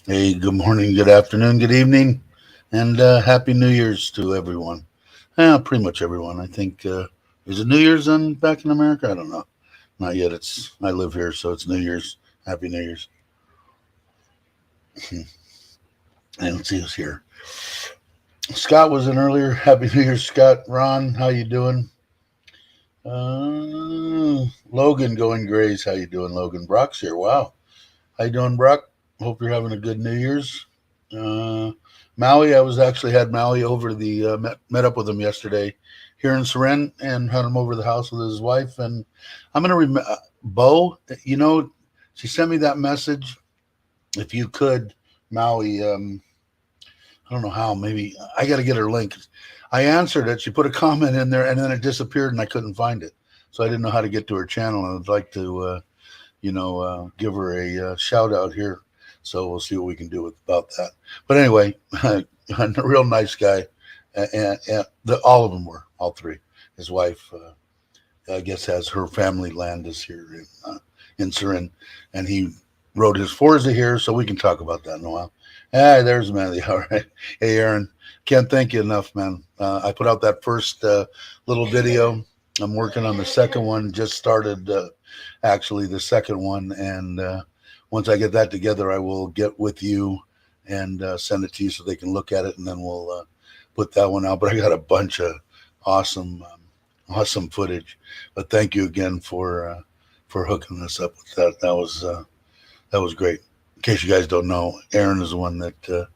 Hey, good morning, good afternoon, good evening, and Happy New Year's to everyone. Pretty much everyone. I think, is it New Year's back in America? I don't know. Not yet. I live here, so it's New Year's. Happy New Year's. And let's see who's here. Scott was in earlier. Happy New Year's, Scott. Ron, how you doing? Logan going Grays. How you doing, Logan? Brock's here. Wow. How you doing, Brock? Hope you're having a good New Year's. Maui, I had Maui over met up with him yesterday here in Seren and had him over the house with his wife. And I'm going to Bo, she sent me that message. If you could, Maui, I don't know how, maybe I got to get her link. I answered it. She put a comment in there and then it disappeared and I couldn't find it. So I didn't know how to get to her channel. And I'd like to, give her a shout out here. So we'll see what we can do about that. But anyway, a real nice guy. And all of them were, all three. His wife, I guess, has her family land is here in Surin. And he rode his Forza here, so we can talk about that in a while. Hey, there's Mandy. All right. Hey, Aaron. Can't thank you enough, man. I put out that first little video. I'm working on the second one. Just started, actually, the second one. And once I get that together, I will get with you and send it to you so they can look at it, and then we'll put that one out. But I got a bunch of awesome footage. But thank you again for hooking us up with that. That was great. In case you guys don't know, Aaron is the one that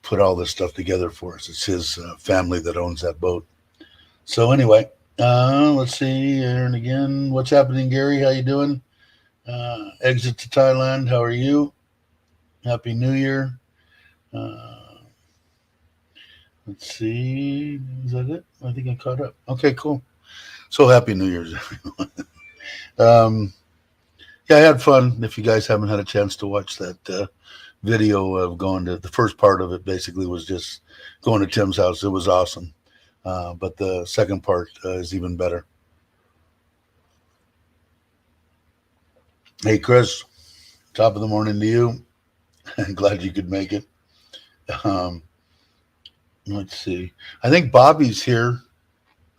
put all this stuff together for us. It's his family that owns that boat. So anyway, let's see, Aaron again. What's happening, Gary? How you doing? Exit to Thailand. How are you? Happy New Year. Let's see. Is that it? I think I caught up. Okay, cool. So happy New Year's, everyone. Yeah, I had fun. If you guys haven't had a chance to watch that video of going to the first part of it, basically was just going to Tim's house. It was awesome. But the second part is even better. Hey, Chris, top of the morning to you. Glad you could make it. Let's see. I think Bobby's here.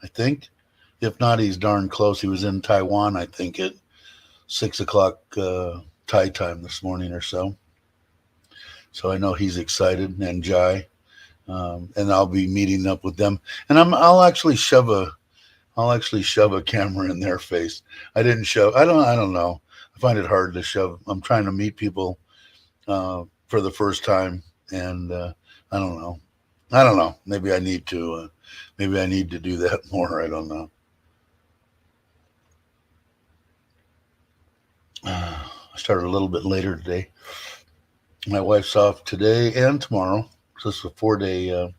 I think. If not, he's darn close. He was in Taiwan, I think, at 6 o'clock Thai time this morning or so. So I know he's excited, and Jai. And I'll be meeting up with them. And I'll actually shove a camera in their face. I didn't shove. I don't know. I find it hard to shove. I'm trying to meet people for the first time, and I don't know. Maybe I need to do that more. I don't know. I started a little bit later today. My wife's off today and tomorrow, so it's a 4-day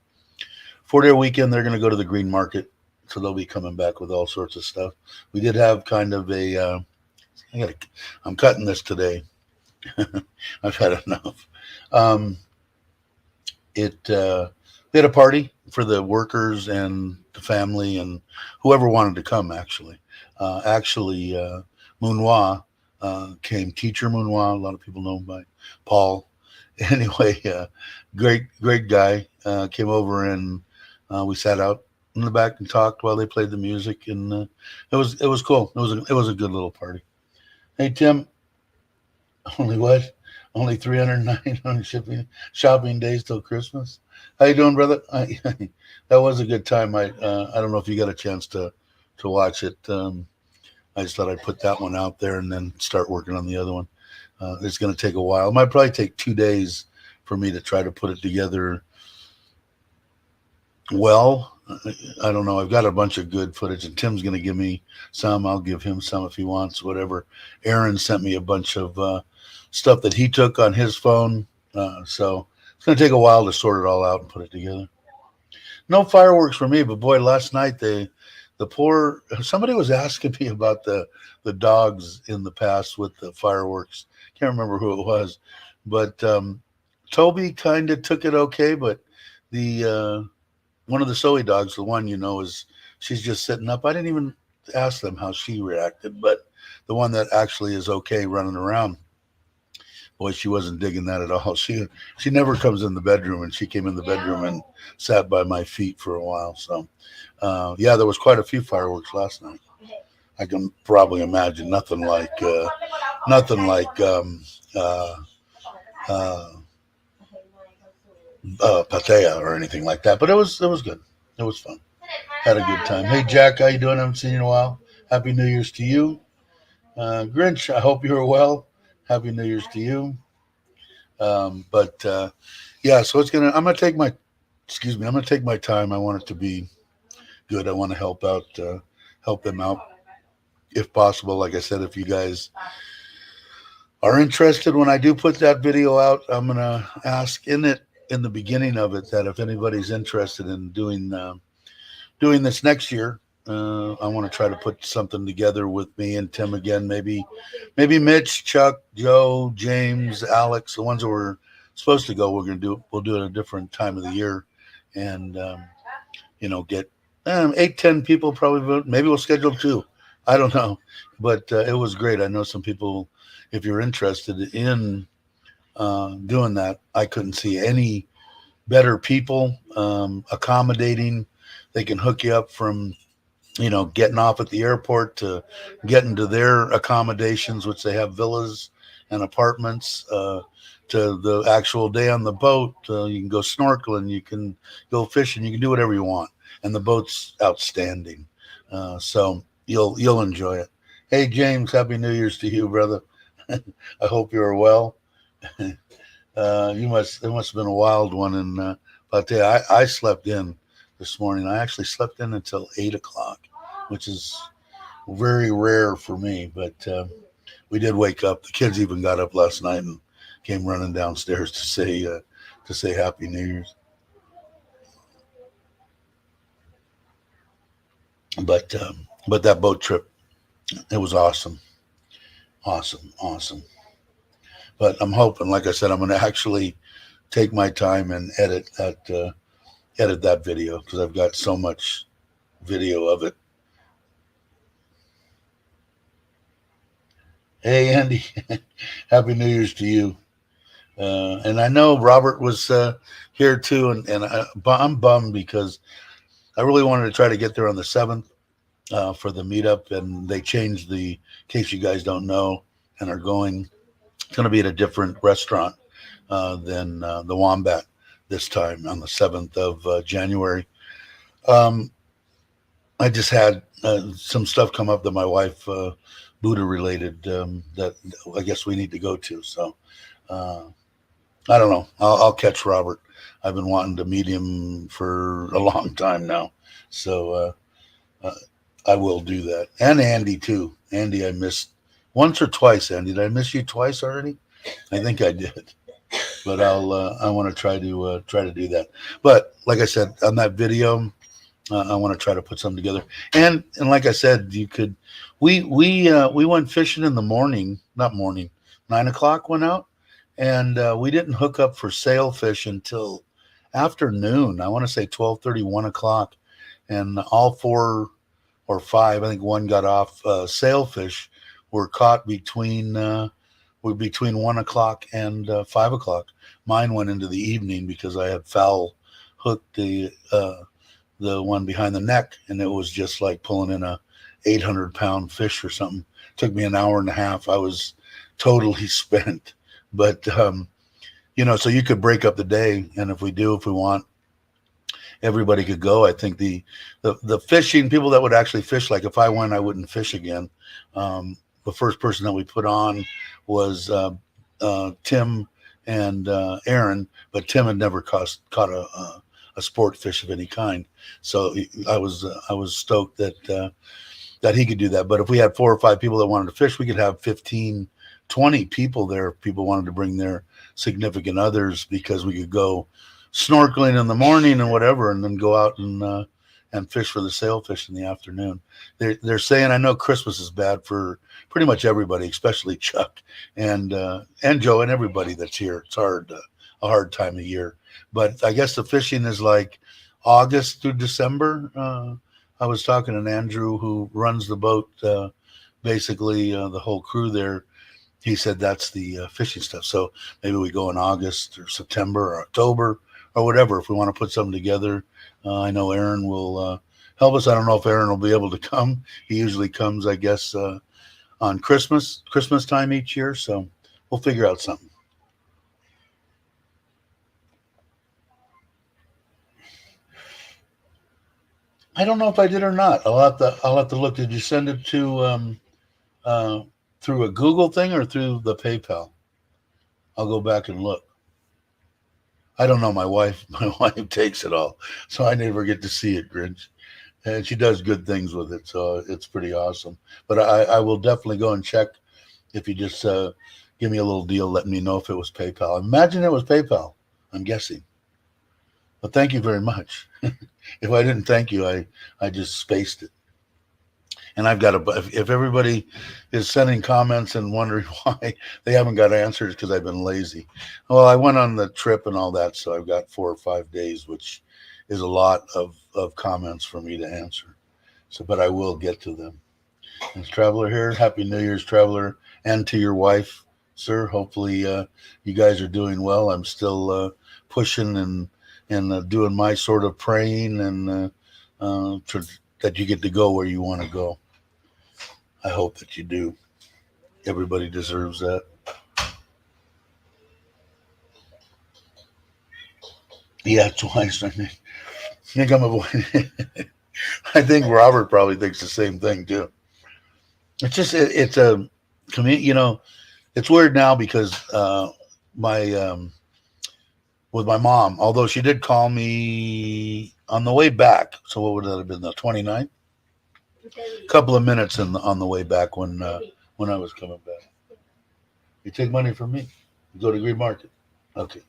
weekend. They're going to go to the green market, so they'll be coming back with all sorts of stuff. We did have kind of a. I'm cutting this today. I've had enough. We had a party for the workers and the family and whoever wanted to come. Actually, Moonwa came. Teacher Moonwa. A lot of people know him by Paul. Anyway, great guy. Came over and We sat out in the back and talked while they played the music, and it was cool. It was a good little party. Hey Tim, only what? Only 309 on shopping days till Christmas. How you doing, brother? That was a good time. I don't know if you got a chance to watch it. I just thought I'd put that one out there and then start working on the other one. It's going to take a while. It might probably take 2 days for me to try to put it together well. I don't know. I've got a bunch of good footage, and Tim's going to give me some. I'll give him some if he wants, whatever. Aaron sent me a bunch of stuff that he took on his phone. So it's going to take a while to sort it all out and put it together. No fireworks for me, but boy, last night the poor somebody was asking me about the dogs in the past with the fireworks. Can't remember who it was, but Toby kind of took it okay, but the one of the Soey dogs, the one is she's just sitting up. I didn't even ask them how she reacted, but the one that actually is okay running around, boy, she wasn't digging that at all. She never comes in the bedroom, and she came in the bedroom and sat by my feet for a while. So, yeah, there was quite a few fireworks last night. I can probably imagine nothing like uh, uh, patea or anything like that. But it was good. It was fun. Had a good time. Hey Jack, how you doing? I haven't seen you in a while. Happy New Year's to you, Grinch. I hope you're well. Happy New Year's to you. But yeah, so I'm gonna take my excuse me. I'm gonna take my time. I want it to be good. I want to help them out if possible. Like I said, if you guys are interested when I do put that video out, I'm gonna ask in the beginning of it that if anybody's interested in doing this next year. I want to try to put something together with me and Tim again. Maybe Mitch, Chuck, Joe, James, Alex, the ones that were supposed to go. We'll do it at a different time of the year, and get 8, 10 people probably vote. Maybe we'll schedule two. I don't know, but it was great. I know some people. If you're interested in doing that, I couldn't see any better people, accommodating. They can hook you up from getting off at the airport to getting to their accommodations, which they have villas and apartments, to the actual day on the boat. You can go snorkeling, you can go fishing, you can do whatever you want, and the boat's outstanding. So you'll enjoy it. Hey James, happy New Year's to you, brother. I hope you're well. It must have been a wild one. And but I slept in this morning. I actually slept in until 8 o'clock, which is very rare for me. But we did wake up. The kids even got up last night and came running downstairs to say Happy New Year's. But that boat trip, it was awesome, awesome, awesome. But I'm hoping, like I said, I'm going to actually take my time and edit that video because I've got so much video of it. Hey Andy, Happy New Year's to you. And I know Robert was here too, and I'm bummed because I really wanted to try to get there on the 7th for the meetup, and they changed in case you guys don't know and are going. It's going to be at a different restaurant than the Wombat this time on the 7th of January. Um, I just had some stuff come up that my wife, Buddha related, that I guess we need to go to. So I don't know. I'll catch Robert. I've been wanting to meet him for a long time now. So I will do that. And Andy too. Andy, I missed once or twice. Andy, did I miss you twice already? I think I did. But I want to try to do that. But like I said on that video, I want to try to put something together. And like I said, you could. We went fishing in the morning, not morning, 9 o'clock went out, and we didn't hook up for sailfish until afternoon. I want to say 12:30, 1 o'clock, and all 4 or 5, I think one got off sailfish, were caught between 1 o'clock and 5 o'clock. Mine went into the evening because I had foul hooked the one behind the neck, and it was just like pulling in a 800-pound fish or something. Took me an hour and a half. I was totally spent, but so you could break up the day, and if we want, everybody could go. I think the fishing people that would actually fish, like if I went, I wouldn't fish again. The first person that we put on was Tim and Aaron, but Tim had never caught a sport fish of any kind, so I was stoked that he could do that. But if we had 4 or 5 people that wanted to fish, we could have 15, 20 people there if people wanted to bring their significant others, because we could go snorkeling in the morning and whatever, and then go out and fish for the sailfish in the afternoon. They're saying, I know Christmas is bad for pretty much everybody, especially Chuck and Joe and everybody that's here. It's a hard time of year. But I guess the fishing is like August through December. I was talking to Andrew, who runs the boat, basically the whole crew there. He said that's the fishing stuff. So maybe we go in August or September or October or whatever if we want to put something together. I know Aaron will help us. I don't know if Aaron will be able to come. He usually comes, I guess, on Christmas time each year. So we'll figure out something. I don't know if I did or not. I'll have to look. Did you send it to through a Google thing or through the PayPal? I'll go back and look. I don't know. My wife takes it all, so I never get to see it, Grinch. And she does good things with it, so it's pretty awesome. But I will definitely go and check. If you just give me a little deal, let me know if it was PayPal. Imagine it was PayPal. I'm guessing. But thank you very much. If I didn't thank you, I just spaced it. And I've got if everybody is sending comments and wondering why they haven't got answers, because I've been lazy. Well, I went on the trip and all that, so I've got 4 or 5 days, which is a lot of comments for me to answer. So, but I will get to them. Is Traveler here? Happy New Year's, Traveler, and to your wife, sir. Hopefully you guys are doing well. I'm still pushing and doing my sort of praying and that you get to go where you want to go. I hope that you do. Everybody deserves that. Yeah, twice. I think I'm avoiding. I think Robert probably thinks the same thing too. It's just it's a community. It's weird now because my with my mom, although she did call me on the way back. So what would that have been, the 29th? A couple of minutes on the way back when I was coming back. You take money from me. You go to Green Market. Okay.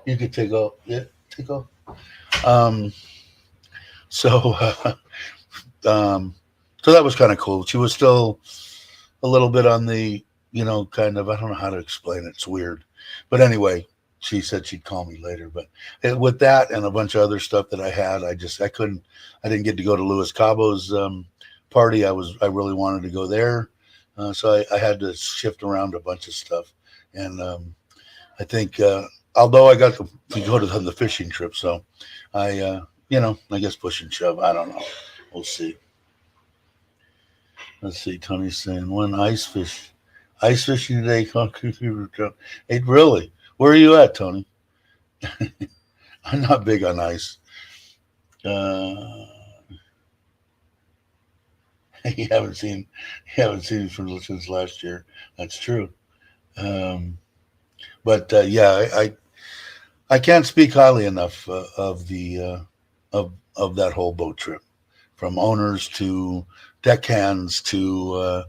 You could take off. Yeah, take off. Um, so so that was kind of cool. She was still a little bit on the, kind of, I don't know how to explain it. It's weird. But anyway, she said she'd call me later. But with that and a bunch of other stuff that I had, I didn't get to go to Luis Cabo's party. I really wanted to go there. So I had to shift around a bunch of stuff. And I think, although I got to go to the fishing trip, so I guess push and shove. I don't know. We'll see. Let's see. Tony's saying, when ice fishing today. Hey, really? Where are you at, Tony? I'm not big on ice. You haven't seen since last year. That's true. But yeah, I can't speak highly enough of the of that whole boat trip, from owners to deckhands to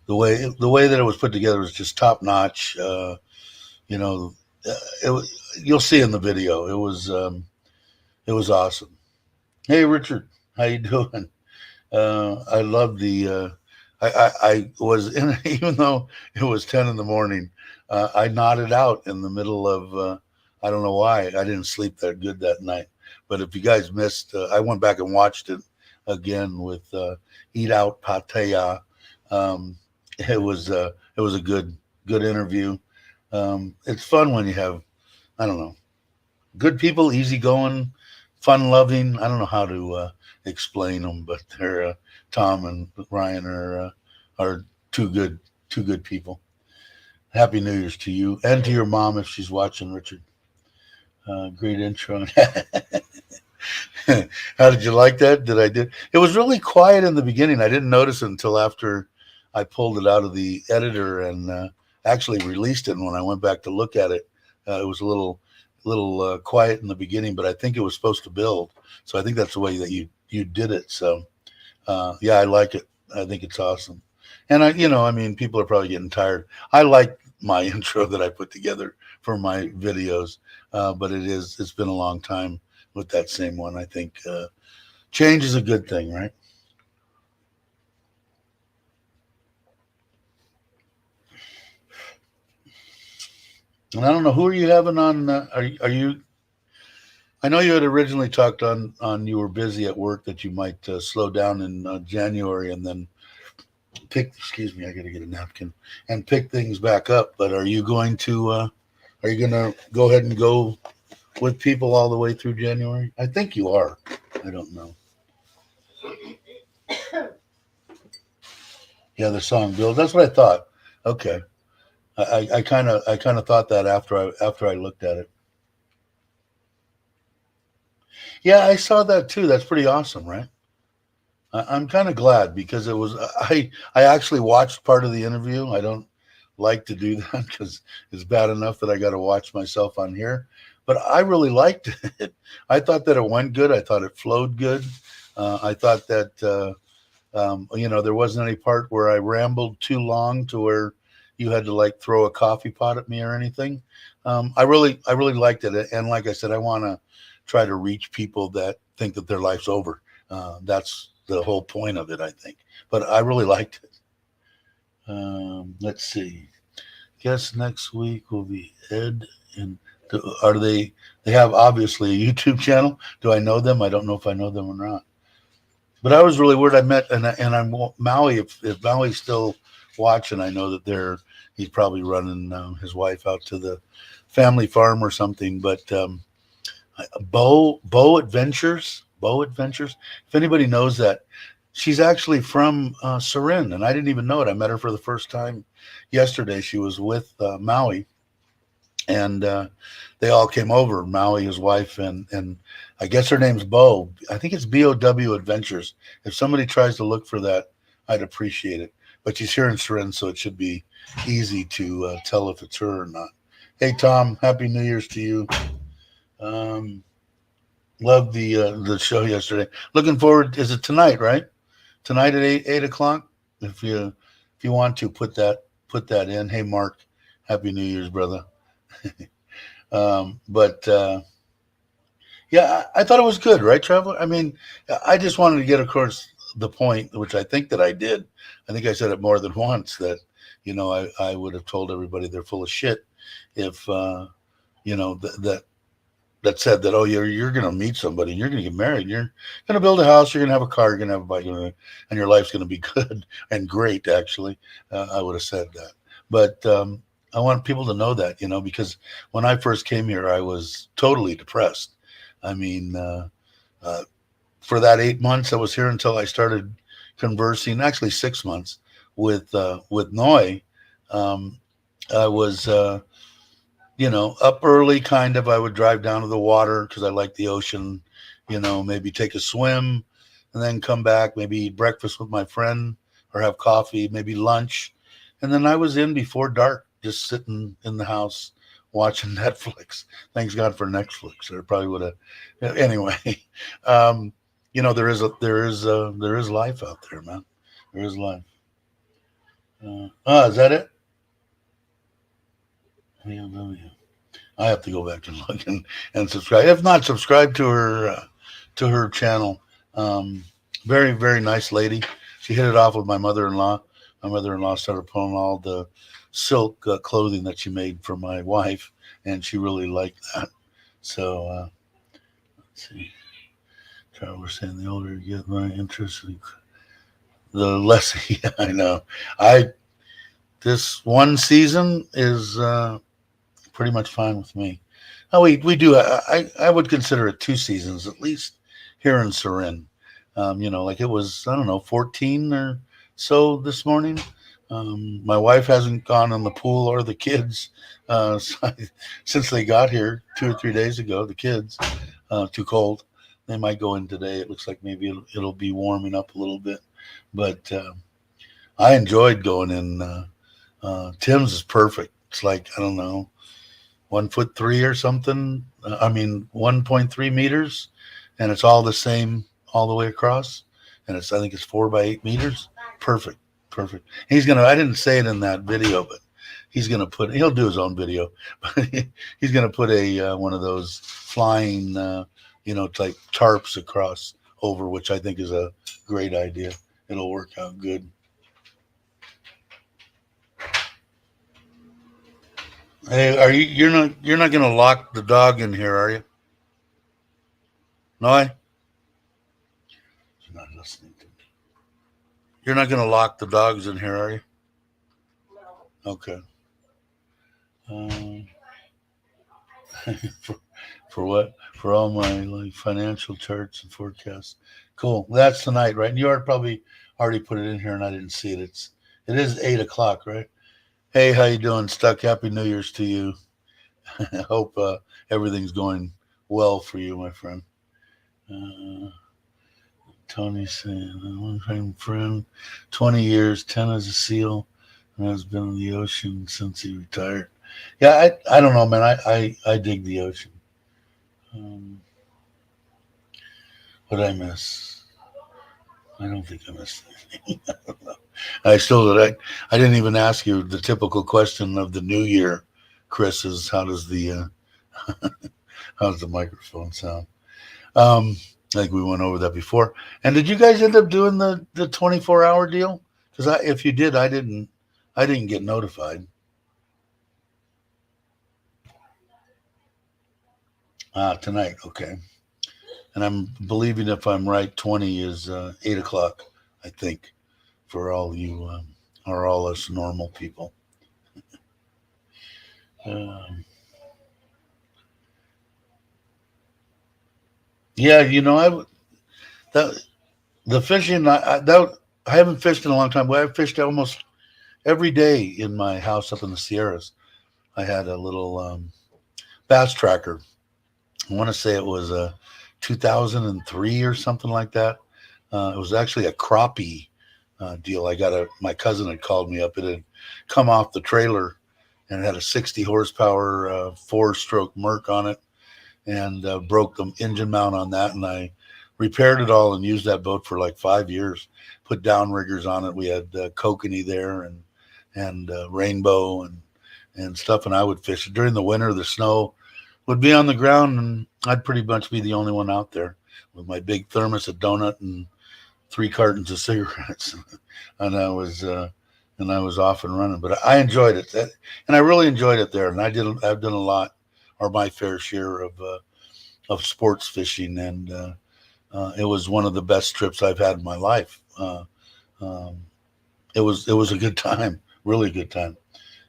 the way that it was put together was just top notch. You'll see in the video. It was awesome. Hey, Richard, how you doing? I love the. I was in, even though it was 10 in the morning. I nodded out in the middle of. I don't know why. I didn't sleep that good that night. But if you guys missed, I went back and watched it again with Eat Out Pattaya. It was a good interview. It's fun when you have, I don't know, good people, easygoing, fun-loving. I don't know how to explain them, but they're Tom and Ryan are two good people. Happy New Year's to you and to your mom if she's watching, Richard. Great intro. How did you like that? Did I did? It was really quiet in the beginning. I didn't notice it until after I pulled it out of the editor and actually released it. And when I went back to look at it, it was a little quiet in the beginning. But I think it was supposed to build, so I think that's the way that you did it. So yeah, I like it. I think it's awesome. And I mean, people are probably getting tired. I like my intro that I put together for my videos, but it's been a long time with that same one. I think change is a good thing, right? And I don't know who are you having on. Are you? I know you had originally talked on you were busy at work that you might slow down in January and then pick. Excuse me, I got to get a napkin and pick things back up. But are you going to? Are you going to go ahead and go with people all the way through January? I think you are. I don't know. Yeah, the song builds. That's what I thought. Okay, I kind of thought that after I looked at it. Yeah, I saw that too. That's pretty awesome, right? I'm kind of glad because it was I actually watched part of the interview. I don't like to do that because it's bad enough that I got to watch myself on here. But I really liked it. I thought that it went good. I thought it flowed good. I thought that there wasn't any part where I rambled too long to where you had to like throw a coffee pot at me or anything. I really liked it, and like I said, I want to try to reach people that think that their life's over. That's the whole point of it, I think. But I really liked it. Let's see. Guess next week will be Ed and are they? They have obviously a YouTube channel. Do I know them? I don't know if I know them or not. But I was really weird. I met and I'm Maui. If Maui's still watching, I know that he's probably running his wife out to the family farm or something. But Bo Adventures, Bo Adventures. If anybody knows that, she's actually from Surin, and I didn't even know it. I met her for the first time yesterday. She was with Maui, and they all came over. Maui, his wife, and I guess her name's Bo. I think it's BOW Adventures. If somebody tries to look for that, I'd appreciate it. But she's here in Surin, so it should be easy to tell if it's her or not. Hey Tom, Happy New Year's to you. Um, Loved the show yesterday. Looking forward. Is it tonight? Right, tonight at eight o'clock. If you want to put that in. Hey Mark, Happy New Year's, brother. But yeah, I thought it was good, right, Traveler? I mean, I just wanted to get across the point, which I think that I did. I think I said it more than once that I would have told everybody they're full of shit if that said that, oh, you're going to meet somebody and you're going to get married, you're going to build a house, you're going to have a car, you're going to have a bike, and your life's going to be good and great. Actually, I would have said that, but I want people to know that, because when I first came here, I was totally depressed. I mean, for that 8 months I was here until I started conversing, actually 6 months with Noi. I was up early, kind of. I would drive down to the water because I like the ocean, maybe take a swim and then come back, maybe eat breakfast with my friend or have coffee, maybe lunch. And then I was in before dark, just sitting in the house watching Netflix. Thanks God for Netflix. Or probably would have. Anyway, there is life out there, man. There is life. Is that it? Yeah, yeah. I have to go back and look and subscribe. If not, subscribe to her channel. Um, Very very nice lady. She hit it off with my mother-in-law. My mother-in-law started pulling all the silk clothing that she made for my wife, and she really liked that. So let's see. We're saying the older you get, my interest, the less. Yeah, I know. I This one season is pretty much fine with me. Oh, we do. I would consider it 2 seasons at least here in Surin. Like it was, I don't know, 14 or so this morning. My wife hasn't gone in the pool or the kids since they got here 2 or 3 days ago. The kids, too cold. They might go in today. It looks like maybe it'll be warming up a little bit, but I enjoyed going in. Tim's is perfect. It's like, I don't know, 1'3" or something. I mean, 1.3 meters, and it's all the same all the way across. And I think it's 4 by 8 meters. Perfect, perfect. He's gonna. I didn't say it in that video, but he's gonna put. He'll do his own video, but he's gonna put a one of those flying, type tarps across over, which I think is a great idea. It'll work out good. Hey, are you? You're not gonna lock the dog in here, are you? No, you're not listening to me. You're not gonna lock the dogs in here, are you? Okay. Um, for, for what? For all my like financial charts and forecasts. Cool. That's tonight, right? And you already probably already put it in here, and I didn't see it. It is 8 o'clock, right? Hey, how you doing, Stuck? Happy New Year's to you. I hope everything's going well for you, my friend. Uh, Tony saying, one time friend, 20 years, 10 as a SEAL, and has been in the ocean since he retired. Yeah, I don't know, man. I dig the ocean. What did I miss? I don't think I missed anything. I don't know. I still did. I didn't even ask you the typical question of the new year, Chris, is how does the how's the microphone sound? Um, I think we went over that before. And did you guys end up doing the 24-hour deal? Because if you did, I didn't get notified. Tonight, okay. And I'm believing if I'm right, 20 is 8 o'clock. I think for all you or all us normal people. Um, yeah, that the fishing. I haven't fished in a long time, but I've fished almost every day in my house up in the Sierras. I had a little bass tracker. I want to say it was 2003 or something like that. It was actually a crappie deal. My cousin had called me up. It had come off the trailer and it had a 60 horsepower 4-stroke Merc on it, and broke the engine mount on that. And I repaired it all and used that boat for like 5 years. Put downriggers on it. We had kokanee there and rainbow and stuff. And I would fish it during the winter. The snow would be on the ground, and I'd pretty much be the only one out there with my big thermos of donut and 3 cartons of cigarettes, and I was off and running. But I enjoyed it, and I really enjoyed it there. And I've done a lot, or my fair share of sports fishing, and it was one of the best trips I've had in my life. Um, it was a good time, really good time.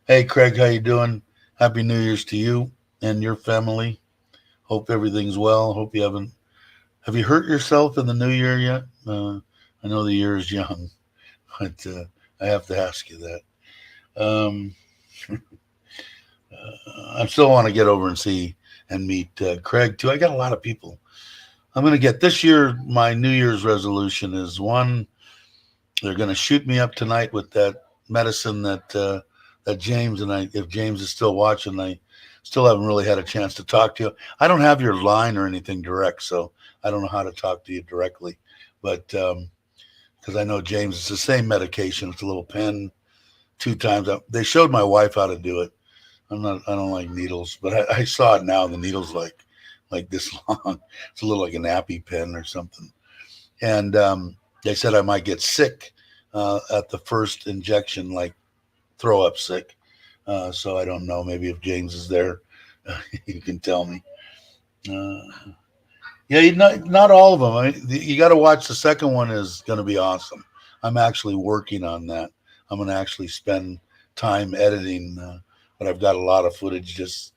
Hey, Craig, how you doing? Happy New Year's to you and your family. Hope everything's well. Hope you haven't. Have you hurt yourself in the new year yet? I know the year is young, but I have to ask you that. Um, I still want to get over and see and meet Craig too. I got a lot of people. I'm going to get this year. My New Year's resolution is one. They're going to shoot me up tonight with that medicine that James and I. If James is still watching, I still haven't really had a chance to talk to you. I don't have your line or anything direct, so I don't know how to talk to you directly. But because I know James, it's the same medication. It's a little pen 2 times. They showed my wife how to do it. I don't like needles, but I saw it now. The needle's like this long. It's a little like an EpiPen or something. And they said I might get sick at the first injection, like throw up sick. So I don't know. Maybe if James is there, you can tell me. Yeah, not all of them. You got to watch. The second one is going to be awesome. I'm actually working on that. I'm going to actually spend time editing, but I've got a lot of footage just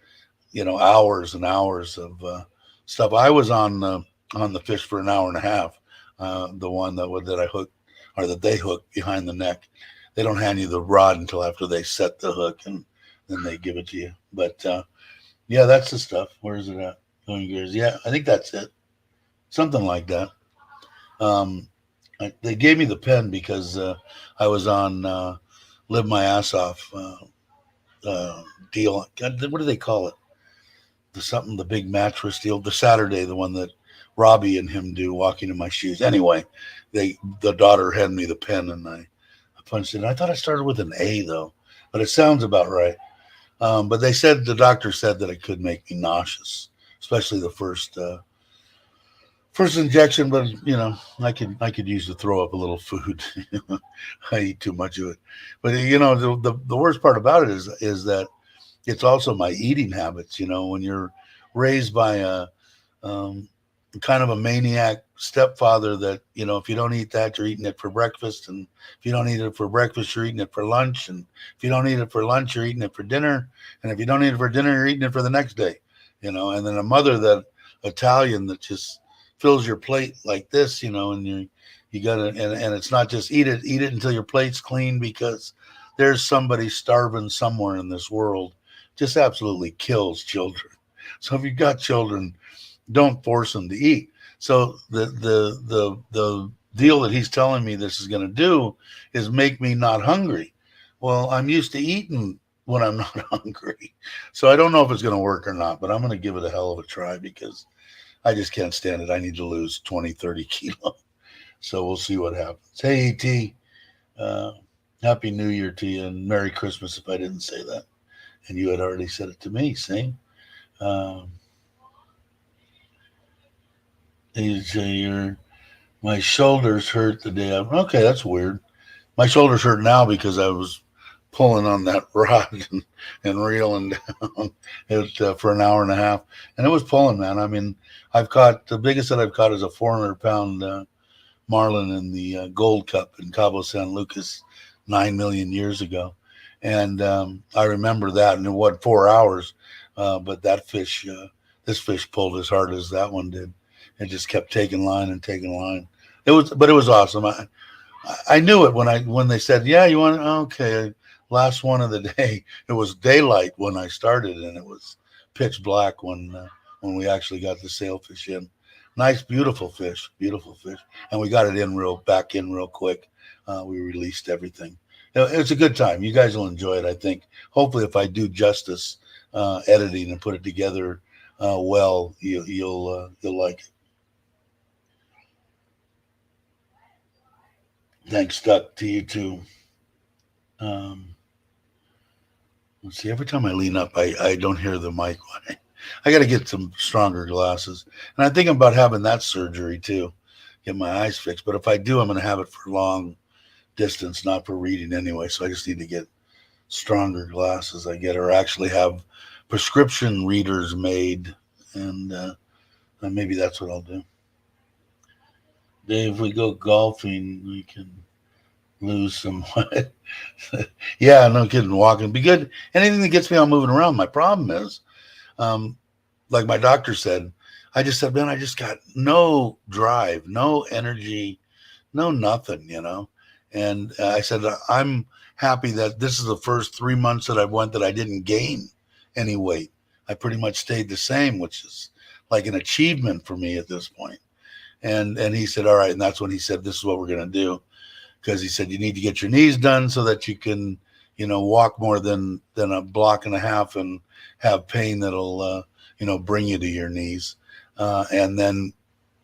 hours and hours of stuff. I was on the fish for an hour and a half. The one that I hooked, or that they hooked behind the neck. They don't hand you the rod until after they set the hook, and then they give it to you. But yeah, that's the stuff. Where is it at? Going gears. Yeah, I think that's it. Something like that. Um, they gave me the pen because I was on Live My Ass Off deal. God, what do they call it? The big mattress deal. The Saturday, the one that Robbie and him do, Walking in My Shoes. Anyway, the daughter handed me the pen, and I punched it. I thought I started with an A though, but it sounds about right. But the doctor said that it could make me nauseous, especially the first injection. But I could use to throw up a little food. I eat too much of it. But the worst part about it is that it's also my eating habits. When you're raised by a um, kind of a maniac stepfather that, if you don't eat that, you're eating it for breakfast. And if you don't eat it for breakfast, you're eating it for lunch. And if you don't eat it for lunch, you're eating it for dinner. And if you don't eat it for dinner, you're eating it for the next day. And then a mother that Italian that just fills your plate like this, and you gotta, and it's not just eat it until your plate's clean, because there's somebody starving somewhere in this world. Just absolutely kills children. So if you've got children, don't force them to eat. So the deal that he's telling me this is going to do is make me not hungry. Well, I'm used to eating when I'm not hungry. So I don't know if it's going to work or not, but I'm going to give it a hell of a try, because I just can't stand it. I need to lose 20, 30 kilos. So we'll see what happens. Hey, ET, uh, Happy New Year to you, and Merry Christmas if I didn't say that. And you had already said it to me. See? Um, you say my shoulders hurt the day. Okay, that's weird. My shoulders hurt now because I was pulling on that rod and reeling down it for an hour and a half, and it was pulling, man. I mean, I've caught the biggest that I've caught is a 400-pound marlin in the Gold Cup in Cabo San Lucas 9 million years ago, and I remember that in what 4 hours. But this fish pulled as hard as that one did. It just kept taking line and taking line. But it was awesome. I knew it when they said, "Yeah, you want?" Okay, last one of the day. It was daylight when I started, and it was pitch black when we actually got the sailfish in. Nice, beautiful fish, and we got it back in real quick. We released everything. It's a good time. You guys will enjoy it, I think. Hopefully, if I do justice editing and put it together well, you'll like it. Thanks, Duck, to you too. Um, let's see. Every time I lean up, I don't hear the mic. I got to get some stronger glasses, and I think I'm about having that surgery too, get my eyes fixed. But if I do, I'm going to have it for long distance, not for reading anyway. So I just need to get stronger glasses. I get or actually have prescription readers made, and maybe that's what I'll do. Dave, if we go golfing, we can lose some weight. Yeah, no kidding. Walking be good. Anything that gets me on moving around. My problem is, um, like my doctor said, I just said, man, I just got no drive, no energy, no nothing. And I said, I'm happy that this is the first 3 months that I went that I didn't gain any weight. I pretty much stayed the same, which is like an achievement for me at this point. And he said, all right. And that's when he said, this is what we're going to do. Because he said, you need to get your knees done so that you can, walk more than a block and a half and have pain that'll, bring you to your knees. And then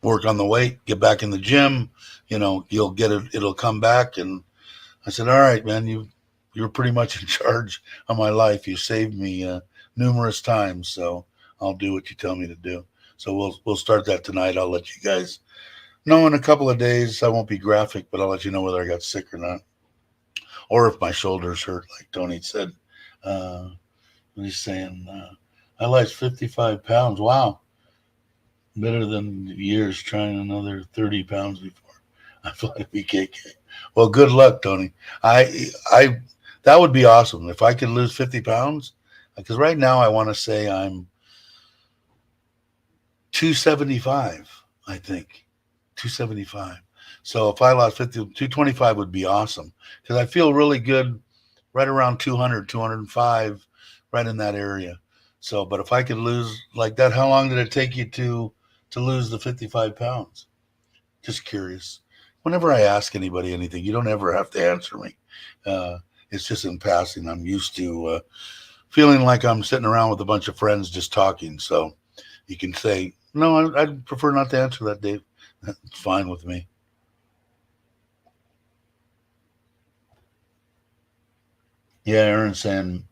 work on the weight, get back in the gym, you'll get it, it'll come back. And I said, all right, man, you're pretty much in charge of my life. You saved me numerous times. So I'll do what you tell me to do. So we'll start that tonight. I'll let you guys know in a couple of days. I won't be graphic, but I'll let you know whether I got sick or not, or if my shoulders hurt, like Tony said. Uh, he's saying I lost 55 pounds. Wow, better than years trying another 30 pounds before I fly BKK. Well, good luck, Tony. I that would be awesome if I could lose 50 pounds. Because right now I want to say I'm 275, I think. 275. So if I lost 50, 225 would be awesome because I feel really good right around 200, 205, right in that area. So, but if I could lose like that, how long did it take you to lose the 55 pounds? Just curious. Whenever I ask anybody anything, you don't ever have to answer me. Uh, it's just in passing. I'm used to feeling like I'm sitting around with a bunch of friends just talking. So you can say, no, I'd prefer not to answer that, Dave. It's fine with me. Yeah, Aaron's saying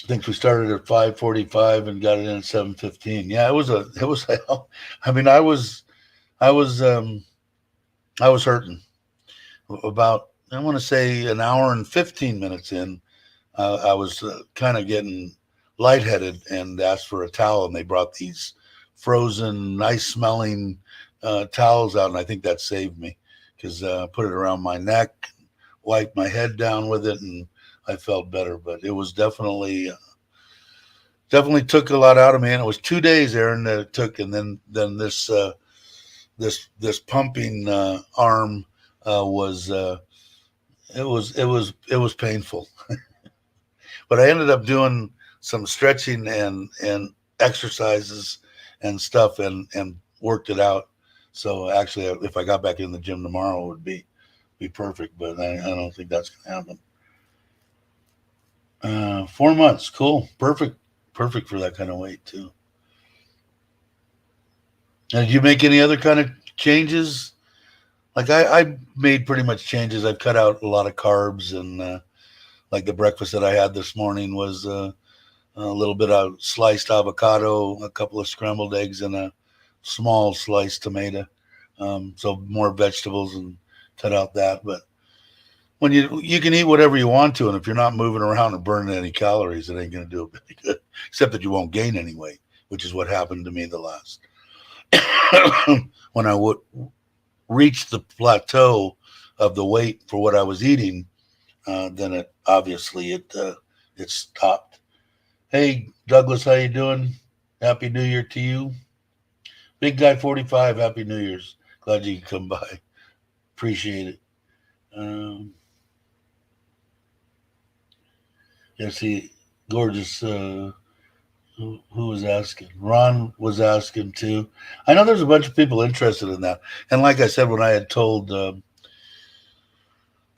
thinks we started at 5:45 and got it in at 7:15. Yeah, it was hell. I mean, I was I was hurting about I want to say an hour and 15 minutes in. I was kind of getting lightheaded and asked for a towel, and they brought these frozen, nice smelling towels out, and I think that saved me because I put it around my neck, wiped my head down with it, and I felt better. But it was definitely took a lot out of me, and it was 2 days, Aaron, that it took, and then this pumping arm was it was painful. But I ended up doing some stretching and exercises and stuff and worked it out. So actually, if I got back in the gym tomorrow, it would be perfect. But I don't think that's going to happen. 4 months, cool, perfect for that kind of weight too. And did you make any other kind of changes? Like I made pretty much changes. I've cut out a lot of carbs and like the breakfast that I had this morning was a little bit of sliced avocado, a couple of scrambled eggs, and a small sliced tomato. So more vegetables and cut out that. But when you can eat whatever you want to, and if you're not moving around and burning any calories, it ain't going to do it very good. Except that you won't gain any weight, which is what happened to me the last when I would reach the plateau of the weight for what I was eating. Then it obviously it stopped. Hey Douglas, how you doing? Happy New Year to you. Big guy 45. Happy New Year's. Glad you could come by. Appreciate it. Yeah, see, gorgeous. Who was asking? Ron was asking too. I know there's a bunch of people interested in that. And like I said, when I had told,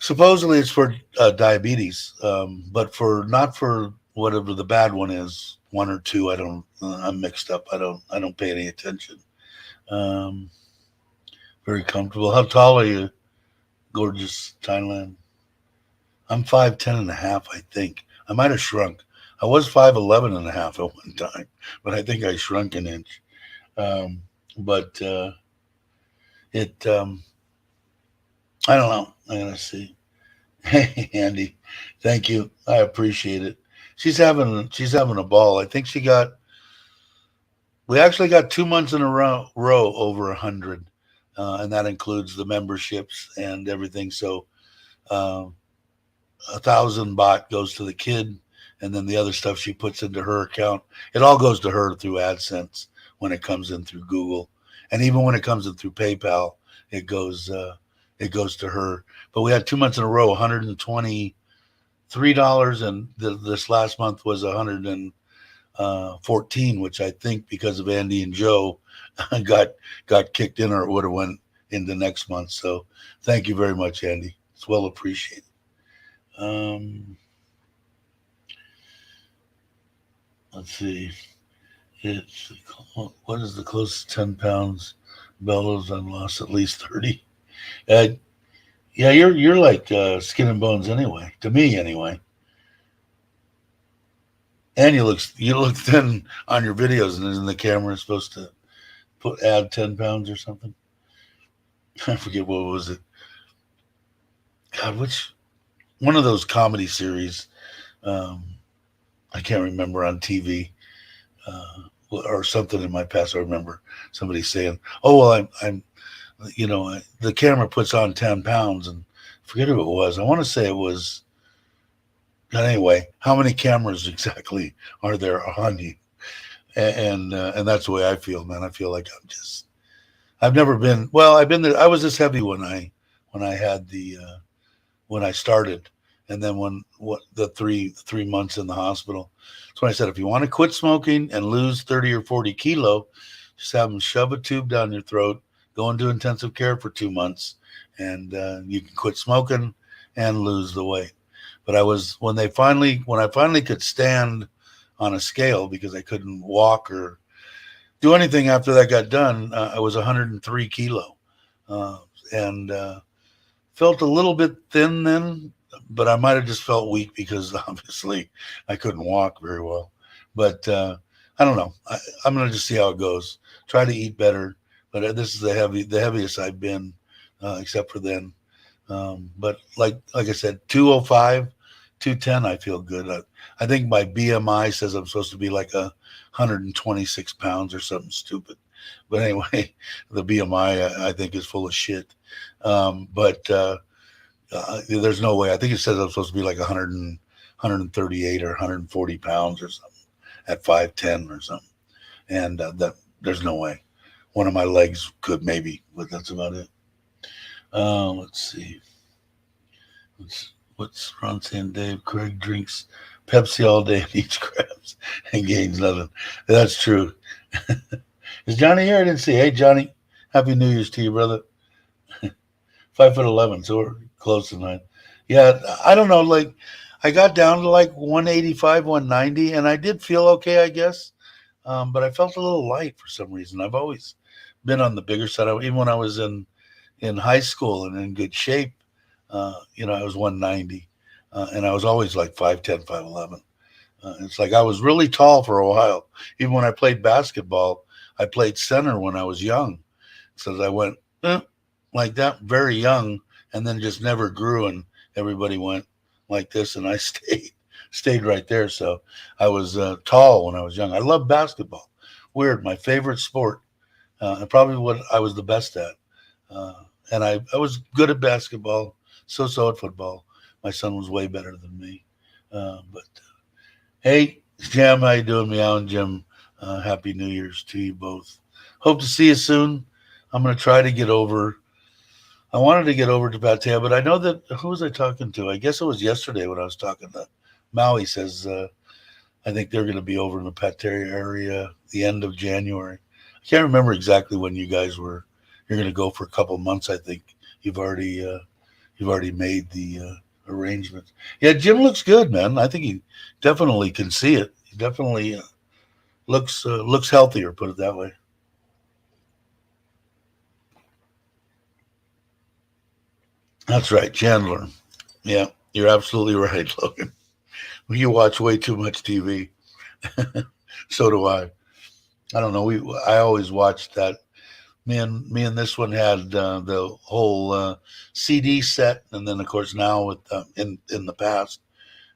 supposedly it's for diabetes, but for not for whatever the bad one is, one or two. I don't. I'm mixed up. I don't pay any attention. Um, Very comfortable. How tall are you, gorgeous Thailand? I'm 5'10" and a half, I think. I might have shrunk. I was 5'11" and a half at one time, but I think I shrunk an inch. But it, I don't know. I gotta see. Hey, Andy, thank you. I appreciate it. She's having a ball. I think we actually got 2 months in a row over 100, and that includes the memberships and everything. So 1,000 baht goes to the kid, and then the other stuff she puts into her account. It all goes to her through AdSense when it comes in through Google, and even when it comes in through PayPal, it goes to her. But we had 2 months in a row, $123, and this last month was 114, which I think because of Andy and Joe got kicked in, or it would have went into next month. So thank you very much, Andy. It's well appreciated. Let's see. It's what is the closest 10 pounds bellows? I've lost at least 30. Uh, yeah, you're like skin and bones anyway. To me, anyway. And you look thin on your videos, and isn't the camera supposed to add 10 pounds or something? I forget what was it. God, which one of those comedy series? Um, I can't remember on TV. Or something in my past. I remember somebody saying, "Oh well, I'm the camera puts on 10 pounds," and I forget who it was. I want to say it was. But anyway, how many cameras exactly are there on you? And that's the way I feel, man. I feel like I've never been, well, I've been there. I was this heavy when I had when I started. And then what the 3 months in the hospital. So I said, if you want to quit smoking and lose 30 or 40 kilo, just have them shove a tube down your throat, go into intensive care for 2 months, and you can quit smoking and lose the weight. But when I finally could stand on a scale because I couldn't walk or do anything after that got done, I was 103 kilo, uh, and felt a little bit thin then, but I might have just felt weak because obviously I couldn't walk very well. But I don't know. I'm gonna just see how it goes. Try to eat better. But this is the heaviest I've been, except for then. But like I said, 205, 210, I feel good. I think my BMI says I'm supposed to be like 126 pounds or something stupid. But anyway, the BMI I think is full of shit. But there's no way. I think it says I'm supposed to be like 138 or 140 pounds or something at 5'10" or something. And that there's no way. One of my legs could maybe, but that's about it. Let's see. What's Ron saying? Dave Craig drinks Pepsi all day and eats crabs and gains nothing. That's true. Is Johnny here? I didn't see. Hey, Johnny. Happy New Year's to you, brother. 5'11", so we're close tonight. Yeah, I don't know. Like, I got down to like 185, 190, and I did feel okay, I guess. But I felt a little light for some reason. I've always been on the bigger side. Even when I was in high school and in good shape, I was 190, and I was always like 5'10", 5'11". It's like I was really tall for a while. Even when I played basketball, I played center when I was young. So I went like that very young, and then just never grew, and everybody went like this, and I stayed right there. So I was tall when I was young. I love basketball. Weird, my favorite sport, and probably what I was the best at. And I was good at basketball, so at football. My son was way better than me. But hey, Jim, how you doing, Meow and Jim? Happy New Year's to you both. Hope to see you soon. I'm going to try to get over. I wanted to get over to Pattaya, but I know that who was I talking to? I guess it was yesterday when I was talking to Maui. Says I think they're going to be over in the Pattaya area the end of January. I can't remember exactly when you guys were. You're going to go for a couple months. I think you've already made the arrangements. Yeah, Jim looks good, man. I think he definitely can see it. He definitely looks healthier. Put it that way. That's right, Chandler. Yeah, you're absolutely right, Logan. You watch way too much TV. So do I. I don't know. I always watched that. Me and this one had the whole CD set, and then of course now with in the past,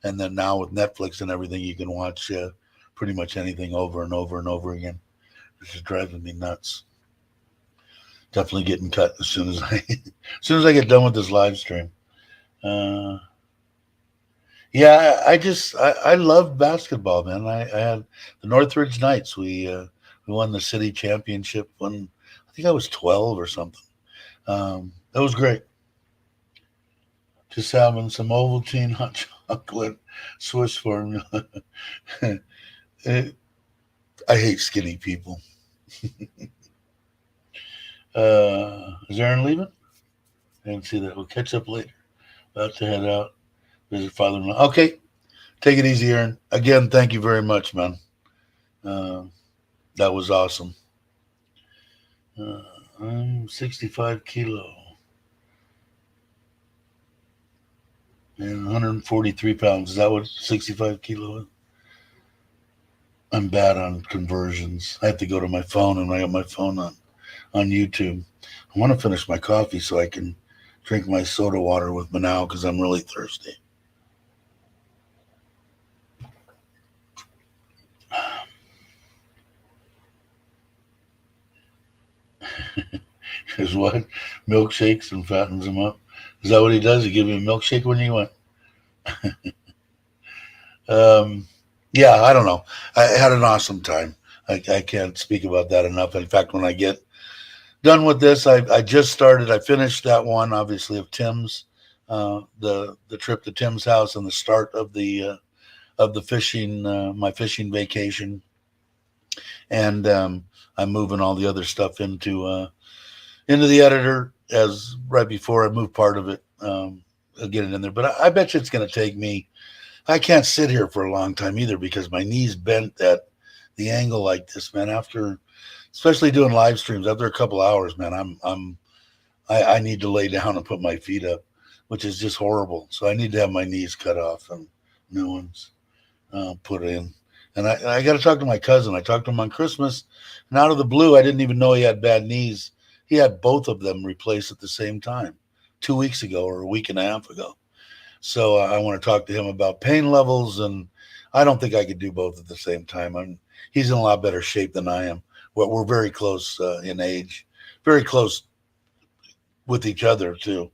and then now with Netflix and everything, you can watch pretty much anything over and over and over again, which is driving me nuts. Definitely getting cut as soon as I get done with this live stream. Uh, yeah, I love basketball, man. I had the Northridge Knights. We won the city championship when I think I was 12 or something. That was great. Just having some Ovaltine hot chocolate, Swiss formula. I hate skinny people. Is Aaron leaving? I didn't see that. We'll catch up later. About to head out. Visit father-in-law. Okay, take it easy, Aaron. Again, thank you very much, man. Uh, that was awesome. Uh, I'm 65 kilo and 143 pounds. Is that what 65 kilo is? I'm bad on conversions. I have to go to my phone, and I got my phone on YouTube. I want to finish my coffee so I can drink my soda water with Manao because I'm really thirsty. Is what? Milkshakes and fattens him up. Is that what he does? He give me a milkshake when you went? Um, yeah, I don't know. I had an awesome time. I can't speak about that enough. In fact, when I get done with this, I just started. I finished that one, obviously, of Tim's, the trip to Tim's house and the start of the fishing, my fishing vacation, and I'm moving all the other stuff into the editor as right before I move part of it. I'll get it in there, but I bet you it's going to take me. I can't sit here for a long time either because my knees bent at the angle like this, man. After, especially doing live streams, after a couple hours, man, I need to lay down and put my feet up, which is just horrible. So I need to have my knees cut off and new ones put in. And I got to talk to my cousin. I talked to him on Christmas, and out of the blue, I didn't even know he had bad knees. He had both of them replaced at the same time 2 weeks ago or a week and a half ago. So I want to talk to him about pain levels, and I don't think I could do both at the same time. He's in a lot better shape than I am. Well, we're very close in age, very close with each other too.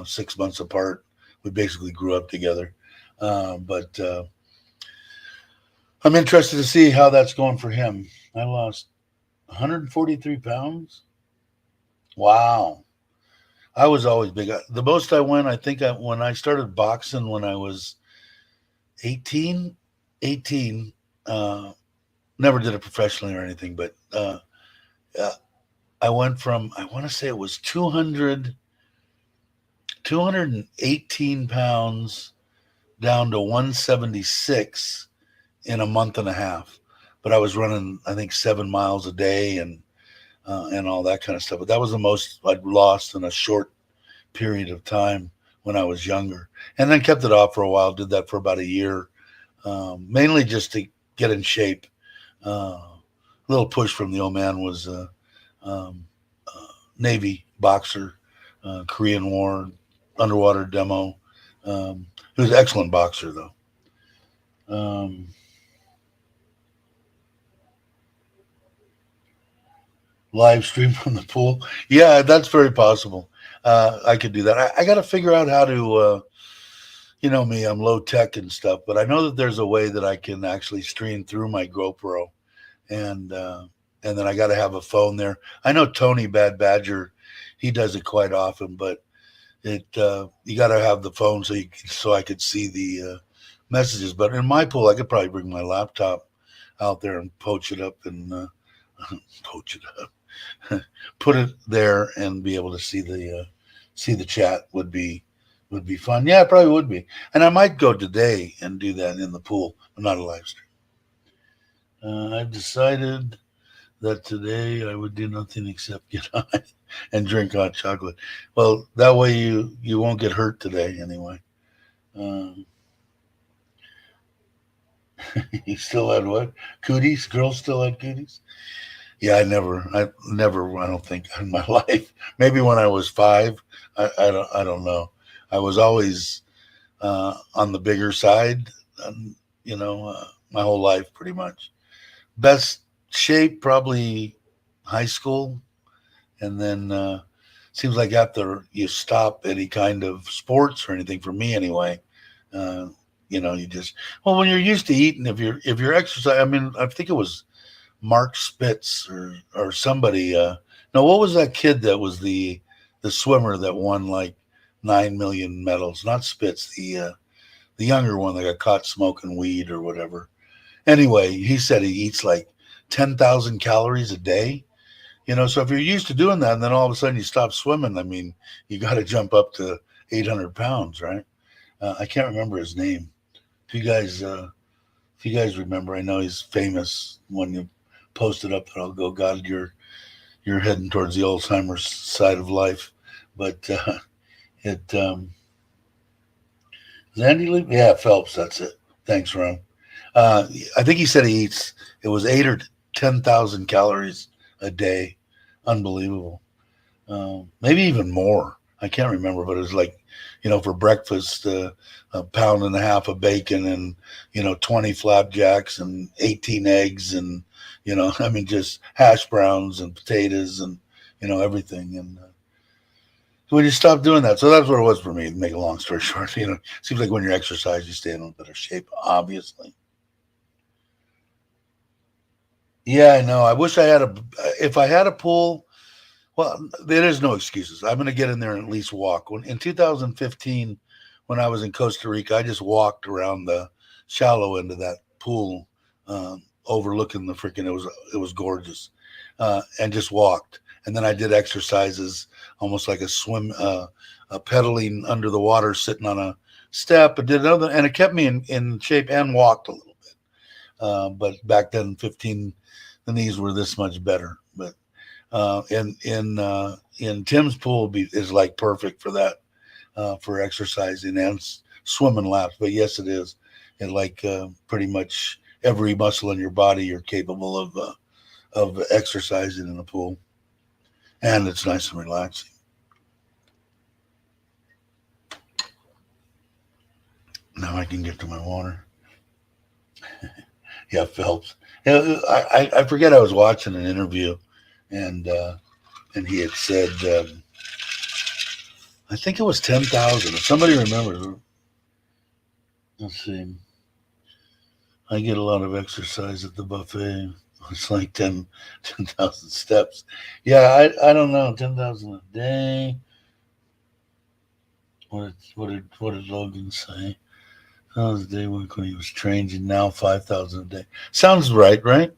6 months apart. We basically grew up together. But I'm interested to see how that's going for him. I lost 143 pounds. Wow. I was always big. The most I went, I think, when I started boxing when I was 18, 18. Never did it professionally or anything, but I went from, I want to say it was 218 pounds down to 176 in a month and a half. But I was running, I think, 7 miles a day and all that kind of stuff. But that was the most I'd lost in a short period of time when I was younger. And then kept it off for a while, did that for about a year, mainly just to get in shape. A little push from the old man was Navy boxer, Korean War, underwater demo. He was an excellent boxer, though. Live stream from the pool. Yeah, that's very possible. I could do that. I got to figure out how to, you know me, I'm low tech and stuff, but I know that there's a way that I can actually stream through my GoPro, and then I got to have a phone there. I know Tony Bad Badger, he does it quite often, but it you got to have the phone so I could see the messages. But in my pool, I could probably bring my laptop out there and poach it up and poach it up. Put it there and be able to see the chat would be fun. Yeah, it probably would be. And I might go today and do that in the pool, but not a live stream. I've decided that today I would do nothing except get high and drink hot chocolate. Well, that way you won't get hurt today anyway. You still had what? Cooties? Girls still had cooties? Yeah, I never, I don't think in my life. Maybe when I was 5, I don't know. I was always on the bigger side, you know, my whole life pretty much. Best shape probably high school, and then seems like after you stop any kind of sports or anything, for me anyway, you know, you just, well, when you're used to eating, if you're exercising, I mean, I think it was Mark Spitz or somebody. No, what was that kid that was the swimmer that won like 9 million medals? Not Spitz, the younger one that got caught smoking weed or whatever. Anyway, he said he eats like 10,000 calories a day. You know, so if you're used to doing that, and then all of a sudden you stop swimming, I mean, you got to jump up to 800 pounds, right? I can't remember his name. If you guys remember, I know he's famous. When you post it up there, I'll go, God, you're heading towards the Alzheimer's side of life. But is Andy Lee? Yeah, Phelps, that's it. Thanks, Ron. I think he said it was 8 or 10,000 calories a day. Unbelievable. Maybe even more. I can't remember, but it was like, you know, for breakfast, a pound and a half of bacon and, you know, 20 flapjacks and 18 eggs and, you know, I mean, just hash browns and potatoes and, you know, everything. And so when you stop doing that, so that's what it was for me, to make a long story short. You know, it seems like when you exercise, you stay in a better shape, obviously. Yeah, I know. I wish I had a. If I had a pool, well, there is no excuses. I'm going to get in there and at least walk. When in 2015, when I was in Costa Rica, I just walked around the shallow end of that pool, overlooking the freaking. It was gorgeous, and just walked. And then I did exercises, almost like a swim, pedaling under the water, sitting on a step. But did another, and it kept me in shape and walked a little. But back then, 15, the knees were this much better. But in Tim's pool is like perfect for that, for exercising and swimming laps. But yes, it is. And like pretty much every muscle in your body, you're capable of exercising in a pool, and it's nice and relaxing. Now I can get to my water. Yeah, Phelps. Yeah, I forget I was watching an interview, and he had said, I think it was 10,000. If somebody remembers, let's see. I get a lot of exercise at the buffet. It's like 10,000 steps. Yeah, I don't know. 10,000 a day. What did Logan say? That was the day when he was trained, and now 5,000 a day. Sounds right, right?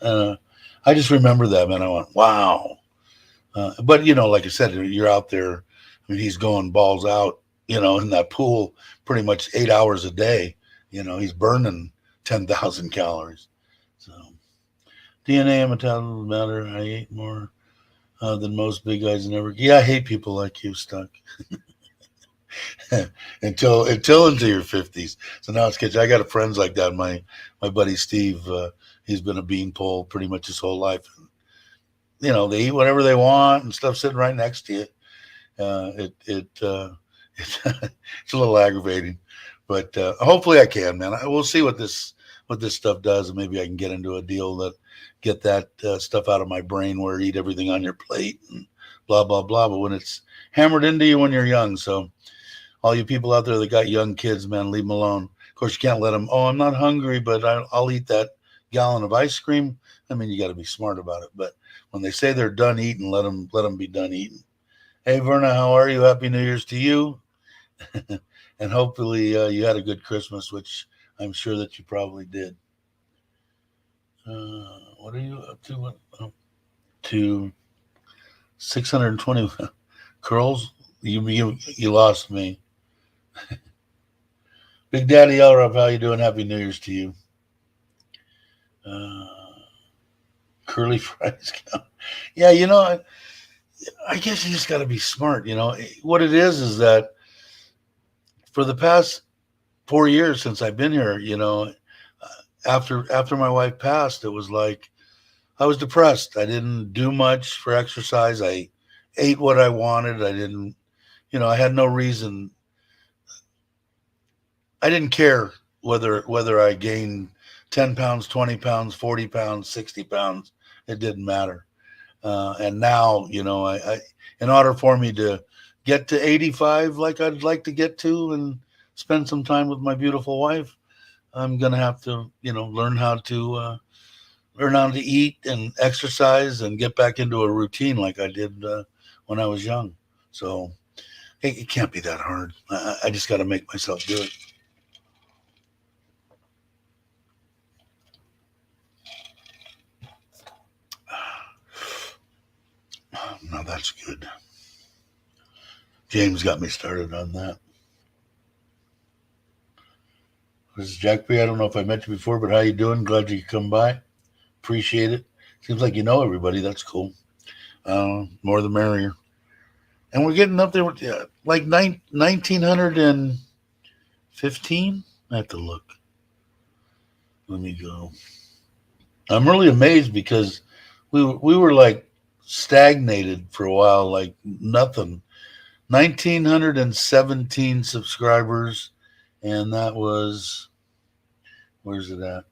Uh, I just remember that, man. I went, wow. But like I said, you're out there. I mean, he's going balls out, in that pool, pretty much 8 hours a day. He's burning 10,000 calories. So DNA and metabolism matter. I ate more than most big guys never. Yeah, I hate people like you, Stuck. until into your 50s. So now it's kids. I got friends like that. My buddy Steve, he's been a beanpole pretty much his whole life. They eat whatever they want and stuff sitting right next to you. It's a little aggravating, but hopefully I can, man. We'll see what this stuff does, and maybe I can get into a deal that get that stuff out of my brain where eat everything on your plate and blah blah blah. But when it's hammered into you when you're young, so all you people out there that got young kids, man, leave them alone. Of course, you can't let them. Oh, I'm not hungry, but I'll eat that gallon of ice cream. I mean, you got to be smart about it. But when they say they're done eating, let them be done eating. Hey, Verna, how are you? Happy New Year's to you. And hopefully you had a good Christmas, which I'm sure that you probably did. What are you up to? To 620 curls? You lost me. Big Daddy Elrup, how you doing? Happy New Year's to you. Uh, Curly fries count. Yeah, I guess you just got to be smart. What it is that for the past 4 years since I've been here, after my wife passed, it was like I was depressed. I didn't do much for exercise. I ate what I wanted. I didn't, I had no reason. I didn't care whether I gained 10 pounds, 20 pounds, 40 pounds, 60 pounds. It didn't matter. And now, in order for me to get to 85, like I'd like to get to, and spend some time with my beautiful wife, I'm gonna have to, learn how to eat and exercise and get back into a routine like I did when I was young. So it can't be that hard. I just got to make myself do it. Now that's good. James got me started on that. This is Jack B. I don't know if I met you before, but how you doing? Glad you could come by. Appreciate it. Seems like you know everybody. That's cool. More the merrier. And we're getting up there with like 1915. I have to look. Let me go. I'm really amazed because we were like stagnated for a while, like nothing. 1,917 subscribers, and that was, where's it at?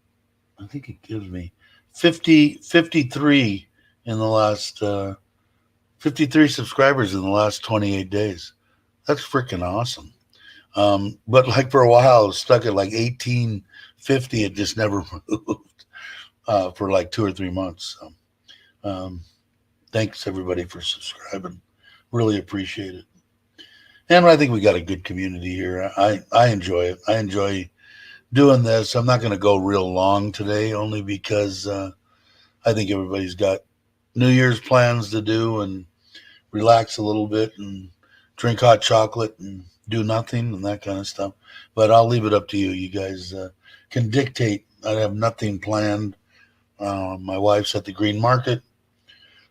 I think it gives me 53 in the last 53 subscribers in the last 28 days. That's freaking awesome. But like for a while, I was stuck at like 1850. It just never moved. for like 2 or 3 months. So, um, thanks everybody for subscribing. Really appreciate it. And I think we got a good community here. I enjoy it. I enjoy doing this. I'm not going to go real long today, only because I think everybody's got New Year's plans to do and relax a little bit and drink hot chocolate and do nothing and that kind of stuff. But I'll leave it up to you. You guys can dictate. I have nothing planned. My wife's at the green market,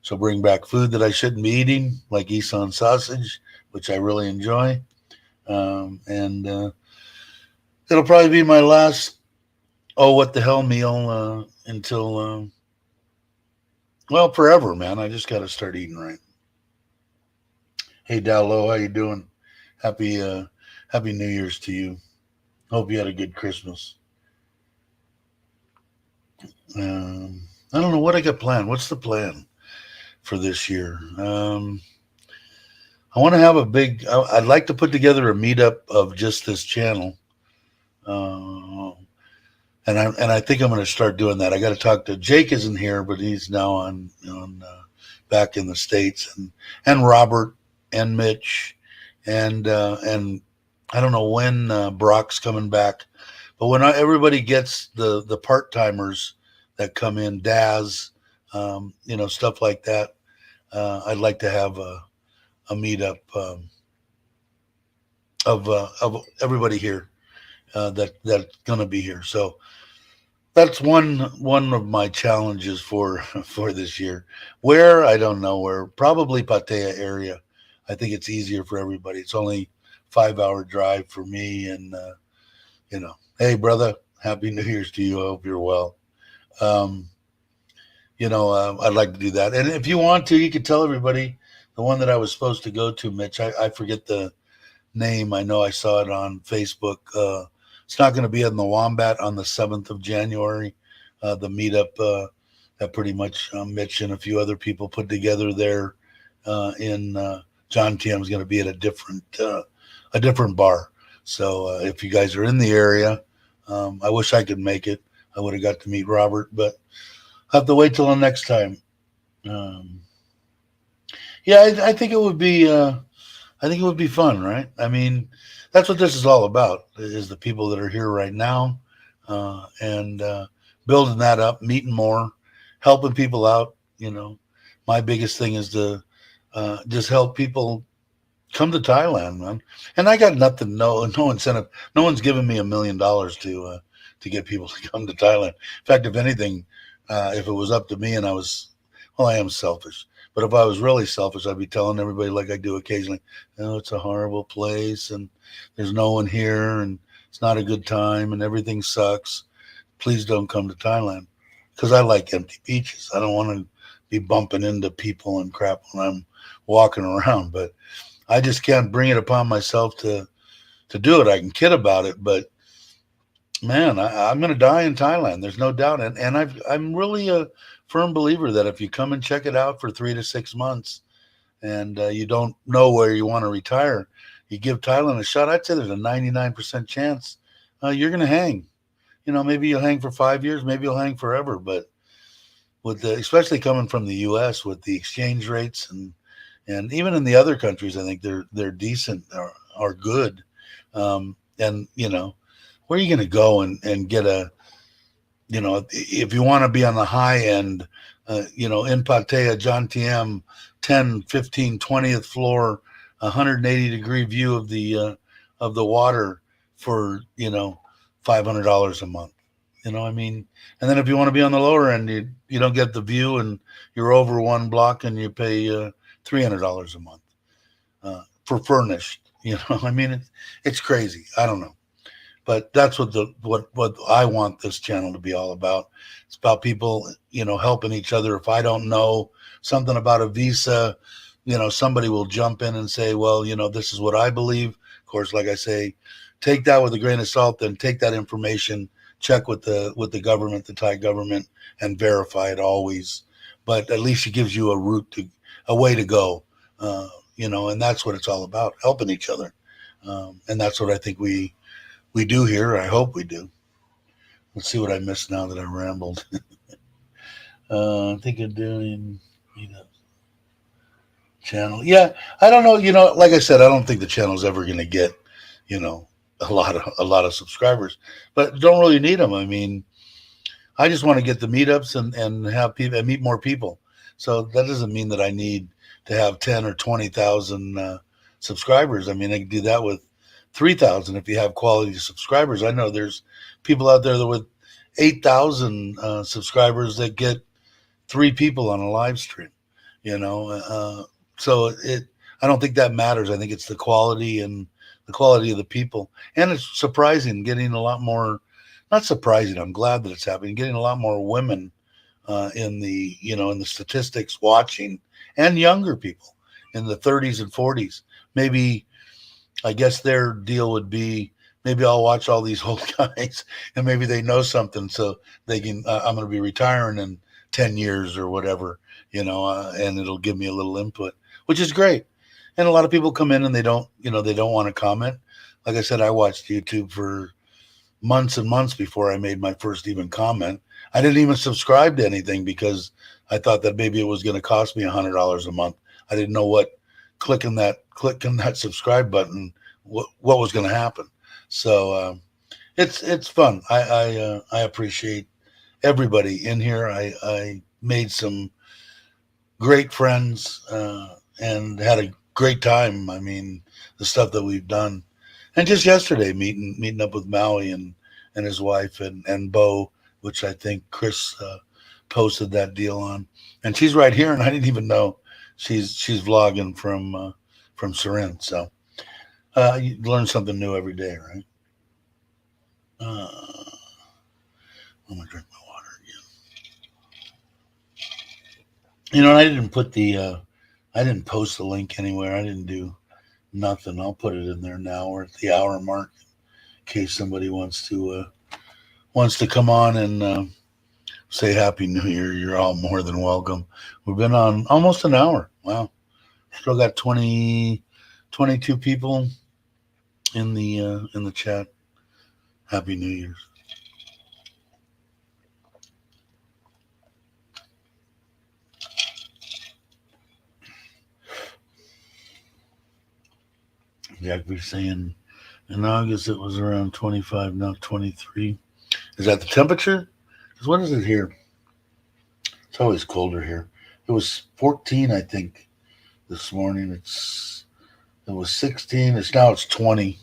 so bring back food that I shouldn't be eating, like Isan sausage, which I really enjoy. And it'll probably be my last oh what the hell meal until well forever, man. I just got to start eating right. Hey Dallo, how you doing? Happy Happy New Year's to you. Hope you had a good Christmas. I don't know what I got planned. What's the plan for this year? I want to have a big. I'd like to put together a meetup of just this channel, uh, and I think I'm going to start doing that. I got to talk to Jake. Isn't here, but he's now on back in the States, and Robert and Mitch, and I don't know when Brock's coming back, but when everybody gets the part timers that come in, Daz, stuff like that, I'd like to have a meetup of everybody here that's gonna be here. So that's one of my challenges for for this year. Where I don't know where, probably Patea area. I think it's easier for everybody. It's only 5 hour drive for me, and hey brother, happy New Year's to you. I hope you're well. Um, I'd like to do that. And if you want to, you could tell everybody the one that I was supposed to go to, Mitch. I forget the name. I know I saw it on Facebook. It's not going to be in the Wombat on the 7th of January. The meetup that pretty much Mitch and a few other people put together there in John T. is going to be at a different bar. So if you guys are in the area, I wish I could make it. I would have got to meet Robert, but I have to wait till the next time. Um, yeah, I think it would be. I think it would be fun, right? I mean, that's what this is all about: is the people that are here right now, and building that up, meeting more, helping people out. My biggest thing is to just help people come to Thailand, man. And I got nothing, no incentive. No one's giving me $1 million to get people to come to Thailand. In fact, if anything, if it was up to me and well, I am selfish. But if I was really selfish, I'd be telling everybody like I do occasionally, it's a horrible place and there's no one here and it's not a good time and everything sucks. Please don't come to Thailand, because I like empty beaches. I don't want to be bumping into people and crap when I'm walking around. But I just can't bring it upon myself to do it. I can kid about it, but man, I'm going to die in Thailand. There's no doubt. And I'm really a firm believer that if you come and check it out for 3 to 6 months and you don't know where you want to retire, you give Thailand a shot. I'd say there's a 99% chance you're going to hang. Maybe you'll hang for 5 years, maybe you'll hang forever. But especially coming from the U.S. with the exchange rates and even in the other countries, I think they're decent or good. And where are you going to go and get if you want to be on the high end, in Pattaya, John TM, 10, 15, 20th floor, 180-degree view of the water for, $500 a month. I mean, and then if you want to be on the lower end, you don't get the view and you're over one block and you pay $300 a month for furnished. I mean, it's crazy. I don't know. But that's what I want this channel to be all about. It's about people, helping each other. If I don't know something about a visa, somebody will jump in and say, well, this is what I believe. Of course, like I say, take that with a grain of salt, then take that information, check with the government, the Thai government, and verify it always. But at least it gives you a way to go, and that's what it's all about, helping each other. And that's what I think we do here. I hope we do. Let's see what I missed now that I rambled. Think of doing channel. Yeah, I don't know. Like I said, I don't think the channel's ever going to get, you know, a lot of subscribers, but don't really need them. I mean, I just want to get the meetups and have people and meet more people. So that doesn't mean that I need to have 10 or 20,000 subscribers. I mean, I can do that with 3,000 if you have quality subscribers. I know there's people out there that with 8,000 subscribers that get three people on a live stream. You know, so I don't think that matters. I think it's the quality and the quality of the people, and it's surprising getting a lot more. Not surprising. I'm glad that it's happening. Getting a lot more women in the in the statistics watching, and younger people in the 30s and 40s. Maybe I guess their deal would be maybe I'll watch all these old guys and maybe they know something so they can. I'm going to be retiring in 10 years or whatever, and it'll give me a little input, which is great. And a lot of people come in and they don't want to comment. Like I said, I watched YouTube for months and months before I made my first even comment. I didn't even subscribe to anything because I thought that maybe it was going to cost me $100 a month. I didn't know what clicking that subscribe button what was going to happen. So it's fun. I appreciate everybody in here. I made some great friends and had a great time. I mean, the stuff that we've done, and just yesterday meeting up with Maui and his wife and Bo, which I think Chris posted that deal on, and she's right here, and I didn't even know she's vlogging from Surin. So you learn something new every day, right? I'm gonna drink my water again. And I didn't I didn't post the link anywhere. I didn't do nothing. I'll put it in there now. We're at the hour mark in case somebody wants to come on and say Happy New Year. You're all more than welcome. We've been on almost an hour. Wow. Still got 22 people in the chat. Happy New Year's. Jack be saying in August it was around 25, now 23. Is that the temperature? Because what is it here? It's always colder here. It was 14, I think, this morning. It was 16. It's 20.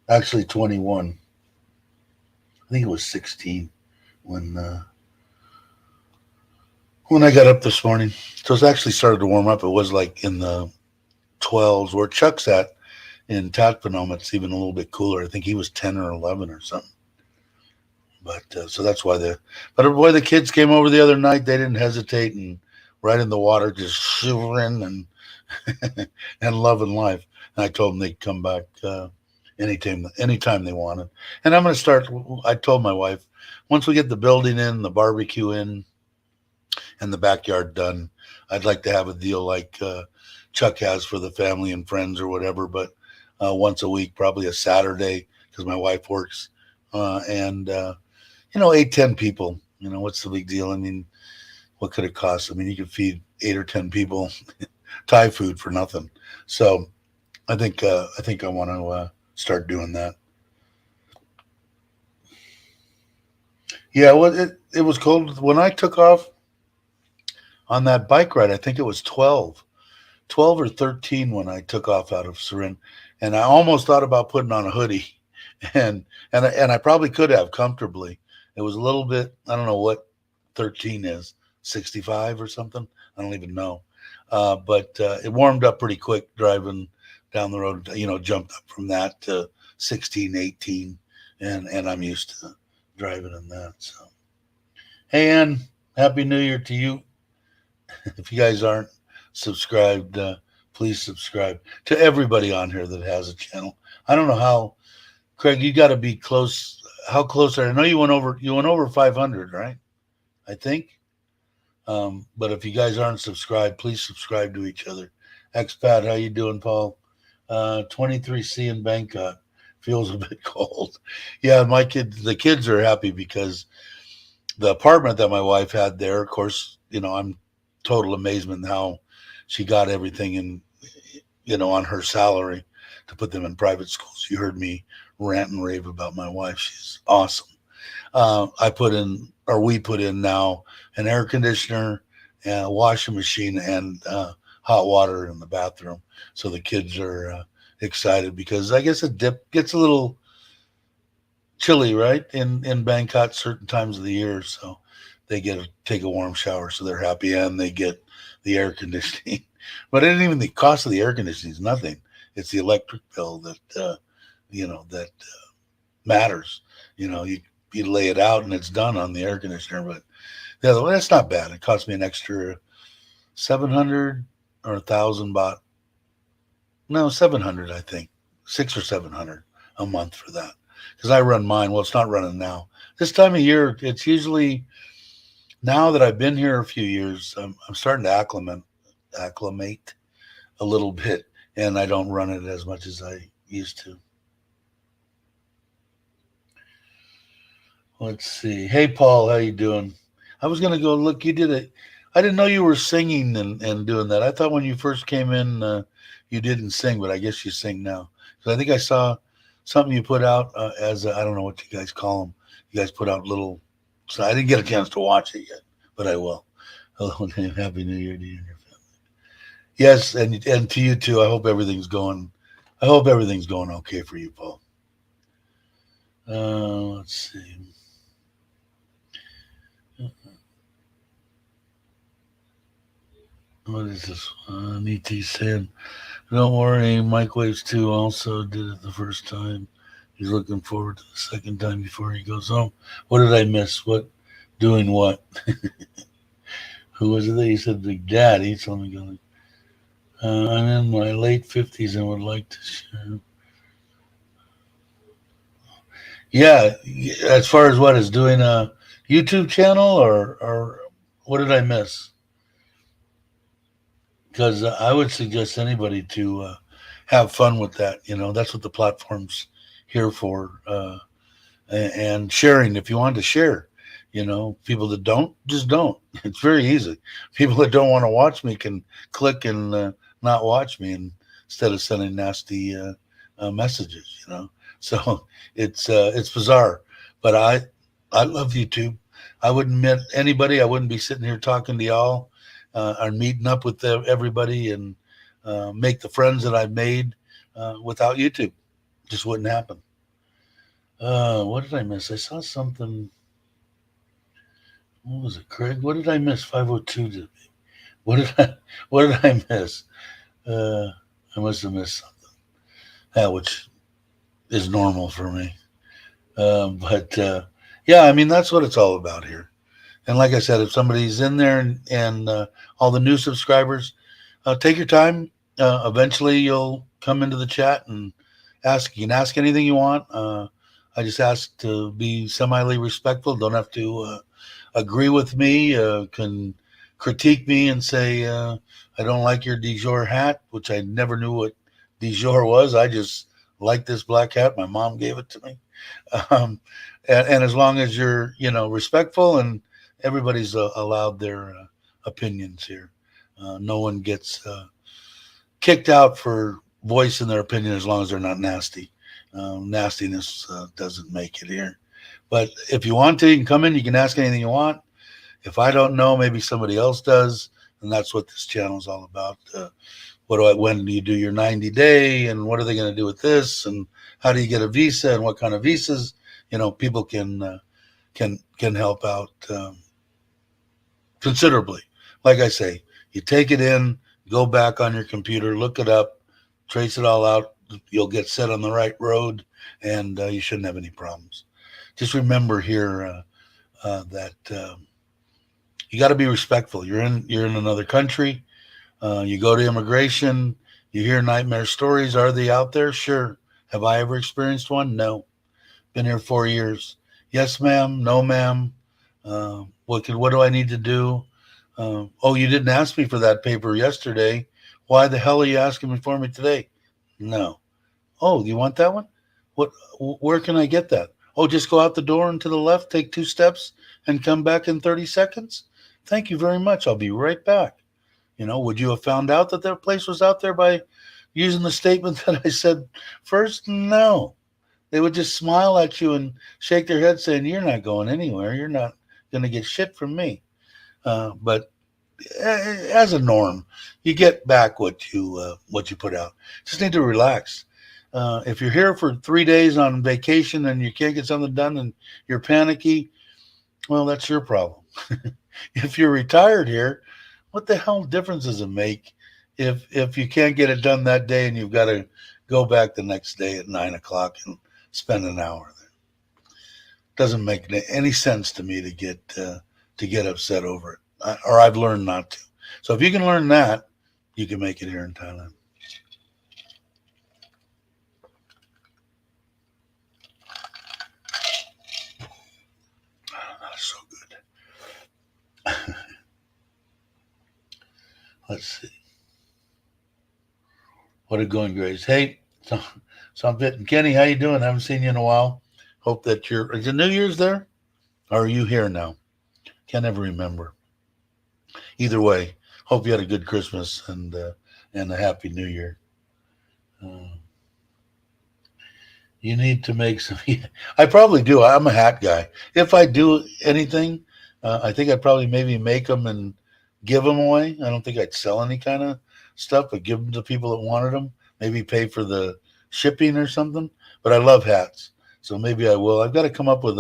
Actually 21. I think it was 16 when I got up this morning. So it's actually started to warm up. It was like in the 12s where Chuck's at in Tatpanoma. It's even a little bit cooler. I think he was 10 or 11 or something. But so that's why the kids came over the other night. They didn't hesitate and right in the water, just shivering and and loving life. And I told them they'd come back anytime they wanted. And I'm going to start. I told my wife once we get the building in, the barbecue in, and the backyard done, I'd like to have a deal like Chuck has for the family and friends or whatever. But once a week, probably a Saturday, because my wife works, and 8-10 people. What's the big deal? I mean, what could it cost? I mean, you could feed 8 or 10 people Thai food for nothing. So I think I want to start doing that. Yeah, well, it was cold when I took off on that bike ride. I think it was 12 or 13 when I took off out of Surin, and I almost thought about putting on a hoodie, and I probably could have comfortably. It was a little bit. I don't know what 13 is, 65 or something. I don't even know. But it warmed up pretty quick driving down the road. Jumped up from that to 16, 18, and I'm used to driving in that. So, hey, Ann, Happy New Year to you. If you guys aren't subscribed, please subscribe to everybody on here that has a channel. I don't know how, Craig. You got to be close. How close are I know you went over 500, right? I think. But if you guys aren't subscribed, please subscribe to each other. Expat, how you doing, Paul? 23C in Bangkok. Feels a bit cold. Yeah, the kids are happy because the apartment that my wife had there, of course, I'm total amazement how she got everything in, on her salary to put them in private schools. You heard me rant and rave about my wife. She's awesome. We put in now an air conditioner, and a washing machine, and hot water in the bathroom. So the kids are excited because I guess gets a little chilly, right? In Bangkok, certain times of the year. So they get to take a warm shower. So they're happy, and they get the air conditioning. But it ain't even the cost of the air conditioning is nothing. It's the electric bill that matters. You lay it out and it's done on the air conditioner. But the other one, that's not bad. It cost me an extra 700 or 1,000 baht. No, 700, I think. 600 or 700 a month for that. Because I run mine. Well, it's not running now. This time of year, it's usually, now that I've been here a few years, I'm starting to acclimate a little bit, and I don't run it as much as I used to. Let's see. Hey, Paul, how you doing? I was gonna go look. You did it. I didn't know you were singing and doing that. I thought when you first came in, you didn't sing, but I guess you sing now. So I think I saw something you put out I don't know what you guys call them. You guys put out little. So I didn't get a chance to watch it yet, but I will. Hello and happy New Year to you and your family. Yes, and to you too. I hope everything's going. I hope everything's going okay for you, Paul. Let's see. What is this? E.T. saying, don't worry, Microwaves 2 also did it the first time. He's looking forward to the second time before he goes home. What did I miss? Doing what? Who was it that he said Big Daddy? So let me go. I'm in my late 50s and would like to share. Yeah, as far as what is doing a YouTube channel or what did I miss? Because I would suggest anybody to have fun with that. That's what the platform's here for. And sharing, if you want to share, people that don't, just don't. It's very easy. People that don't want to watch me can click and not watch me instead of sending nasty messages. So it's bizarre, but I love YouTube. I wouldn't meet anybody. I wouldn't be sitting here talking to y'all or meeting up with everybody and make the friends that I've made without YouTube. Just wouldn't happen. What did I miss? I saw something. What was it, Craig? What did I miss? 502 did me. What did I miss? I must have missed something. Which is normal for me. But yeah, I mean that's what it's all about here. And like I said, if somebody's in there and all the new subscribers, take your time. Eventually, you'll come into the chat and ask. You can ask anything you want. I just ask to be semi respectful. Don't have to agree with me. Can critique me and say I don't like your de jour hat, which I never knew what de jour was. I just like this black hat. My mom gave it to me. And as long as you're respectful and everybody's allowed their opinions here, no one gets kicked out for voicing their opinion as long as they're not nasty. Nastiness doesn't make it here. But if you want to, you can come in. You can ask anything you want. If I don't know, maybe somebody else does, and that's what this channel is all about. When do you do your 90-day, and what are they going to do with this, and how do you get a visa, and what kind of visas? People can help out considerably. Like I say, you take it in, go back on your computer, look it up, trace it all out. You'll get set on the right road, and you shouldn't have any problems. Just remember here that you got to be respectful. You're in another country. You go to immigration. You hear nightmare stories. Are they out there? Sure. Have I ever experienced one? No. Been here 4 years. Yes, ma'am. No, ma'am. What do I need to do? Oh, you didn't ask me for that paper yesterday. Why the hell are you asking me for me today? No. Oh, you want that one? Where can I get that? Oh, just go out the door and to the left, take 2 steps, and come back in 30 seconds? Thank you very much. I'll be right back. Would you have found out that that place was out there by using the statement that I said first? No. They would just smile at you and shake their head saying, you're not going anywhere. You're not going to get shit from me. But as a norm, you get back what you put out. Just need to relax. If you're here for 3 days on vacation and you can't get something done and you're panicky, well, that's your problem. If you're retired here, what the hell difference does it make if you can't get it done that day and you've got to go back the next day at 9 o'clock and spend an hour there? Doesn't make any sense to me to get upset over it, or I've learned not to. So if you can learn that, you can make it here in Thailand. That's so good. Let's see. What a going, Grace. Hey, so I'm fitting. Kenny, how you doing? I haven't seen you in a while. Hope that is it New Year's there? Or are you here now? Can't ever remember. Either way, hope you had a good Christmas and a happy New Year. You need to make some. I probably do. I'm a hat guy. If I do anything, I think I'd probably maybe make them and give them away. I don't think I'd sell any kind of stuff, but give them to people that wanted them. Maybe pay for the shipping or something. But I love hats, so maybe I will. I've got to come up with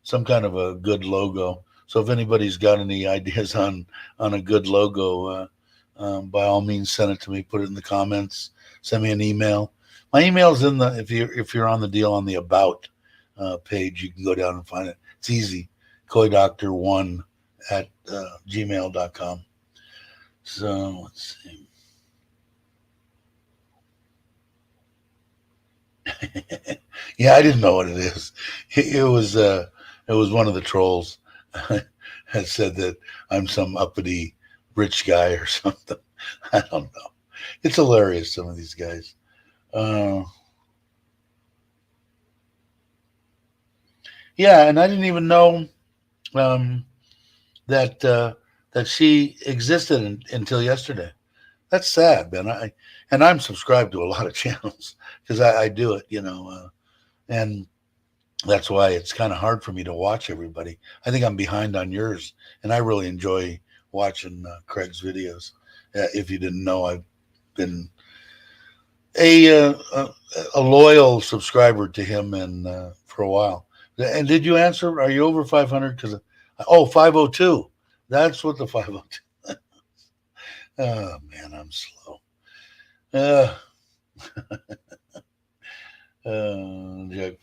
some kind of a good logo. So if anybody's got any ideas on a good logo, by all means, send it to me. Put it in the comments. Send me an email. My email's in the if you're on the deal on the about page, you can go down and find it. It's easy. KoiDoctor1 at gmail.com. So let's see. Yeah, I didn't know what it is. It was one of the trolls that said that I'm some uppity rich guy or something. I don't know. It's hilarious, some of these guys. Yeah, and I didn't even know that she existed until yesterday. That's sad, man. I'm subscribed to a lot of channels because I do it, and that's why it's kind of hard for me to watch everybody. I think I'm behind on yours, and I really enjoy watching Craig's videos. If you didn't know, I've been a loyal subscriber to him and for a while. And did you answer? Are you over 500? Because 502. That's what the 502. Oh man, I'm slow. Jack,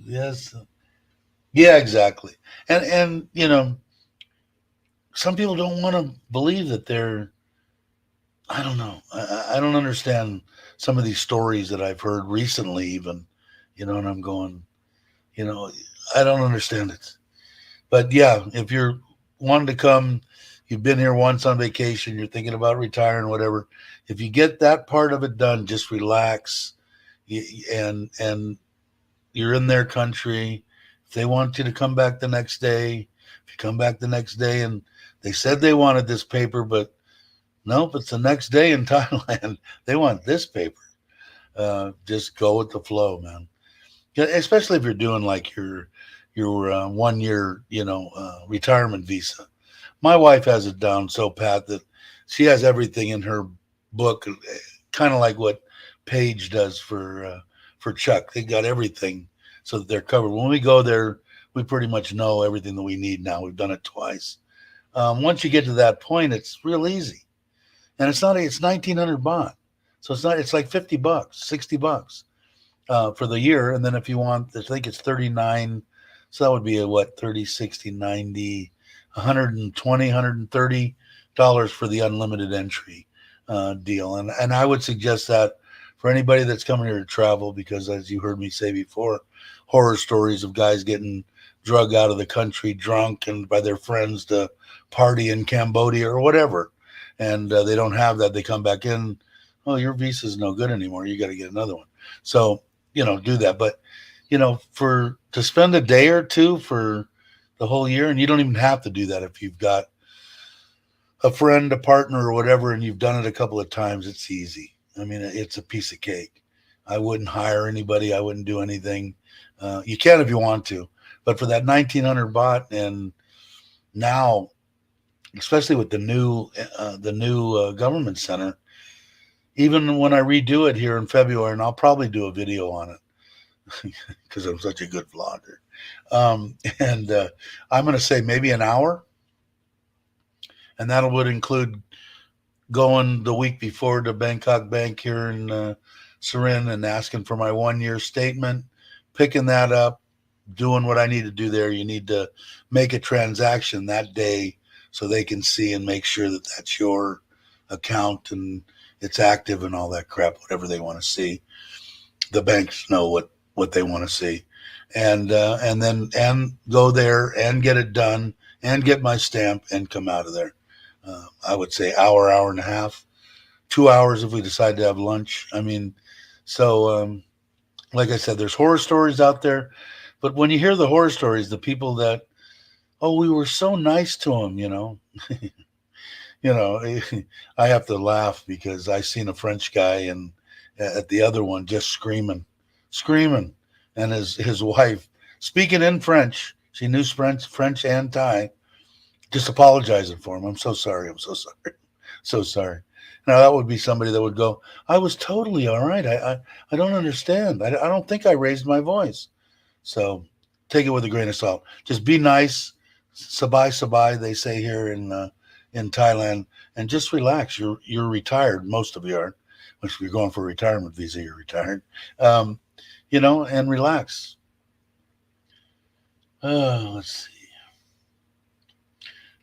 yes, yeah, exactly. And some people don't want to believe that they're. I don't know. I don't understand some of these stories that I've heard recently, even, and I'm going, I don't understand it. But yeah, if you're wanting to come, you've been here once on vacation, you're thinking about retiring, whatever. If you get that part of it done, just relax, and you're in their country. If they want you to come back the next day, if you come back the next day and they said they wanted this paper, but nope, it's the next day in Thailand. They want this paper. Just go with the flow, man. Especially if you're doing like your 1 year, retirement visa. My wife has it down so pat that she has everything in her book, kind of like what Paige does for Chuck. They got everything so that they're covered. When we go there, we pretty much know everything that we need now. We've done it twice. Once you get to that point, it's real easy. And it's 1,900 baht. So it's like $50, $60 for the year. And then if you want, I think it's 39. So that would be 30, 60, 90, 120, $130 for the unlimited entry deal. And I would suggest that for anybody that's coming here to travel, because as you heard me say before, horror stories of guys getting drug out of the country drunk and by their friends to party in Cambodia or whatever. And they don't have that. They come back in, oh, your visa's no good anymore. You got to get another one. So, do that. But to spend a day or two for the whole year, and you don't even have to do that if you've got a friend, a partner, or whatever, and you've done it a couple of times. It's easy. I mean, it's a piece of cake. I wouldn't hire anybody. I wouldn't do anything. You can if you want to, but for that 1,900 baht, and now, especially with the new government center, even when I redo it here in February, and I'll probably do a video on it because I'm such a good vlogger. And I'm going to say maybe an hour, and that would include going the week before to Bangkok Bank here in Surin and asking for my 1 year statement, picking that up, doing what I need to do there. You need to make a transaction that day so they can see and make sure that that's your account and it's active and all that crap, whatever they want to see. The banks know what they want to see. And then go there and get it done and get my stamp and come out of there. I would say hour and a half, 2 hours if we decide to have lunch. I mean, so like I said, there's horror stories out there, but when you hear the horror stories, the people that, oh, we were so nice to him, I have to laugh because I seen a French guy and at the other one just screaming, and his wife speaking in French. She knew French and Thai, just apologizing for him. I'm so sorry. I'm so sorry. So sorry. Now that would be somebody that would go, I was totally all right. I don't understand. I don't think I raised my voice. So take it with a grain of salt. Just be nice. Sabai sabai, they say here in Thailand, and just relax. You're retired. Most of you are. If you're going for a retirement visa, you're retired. And relax. Let's see.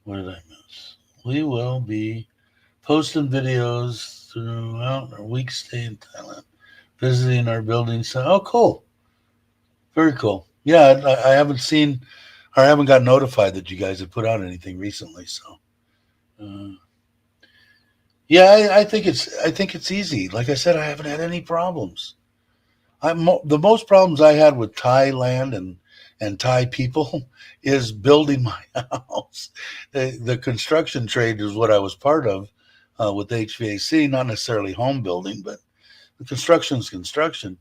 What did I miss? We will be posting videos throughout our week stay in Thailand, visiting our buildings. Oh, cool. Very cool. Yeah, I haven't seen, or I haven't got notified that you guys have put out anything recently. So, yeah, I think it's easy. Like I said, I haven't had any problems. The most problems I had with Thailand and Thai people is building my house. The construction trade is what I was part of with HVAC, not necessarily home building, but the construction's construction.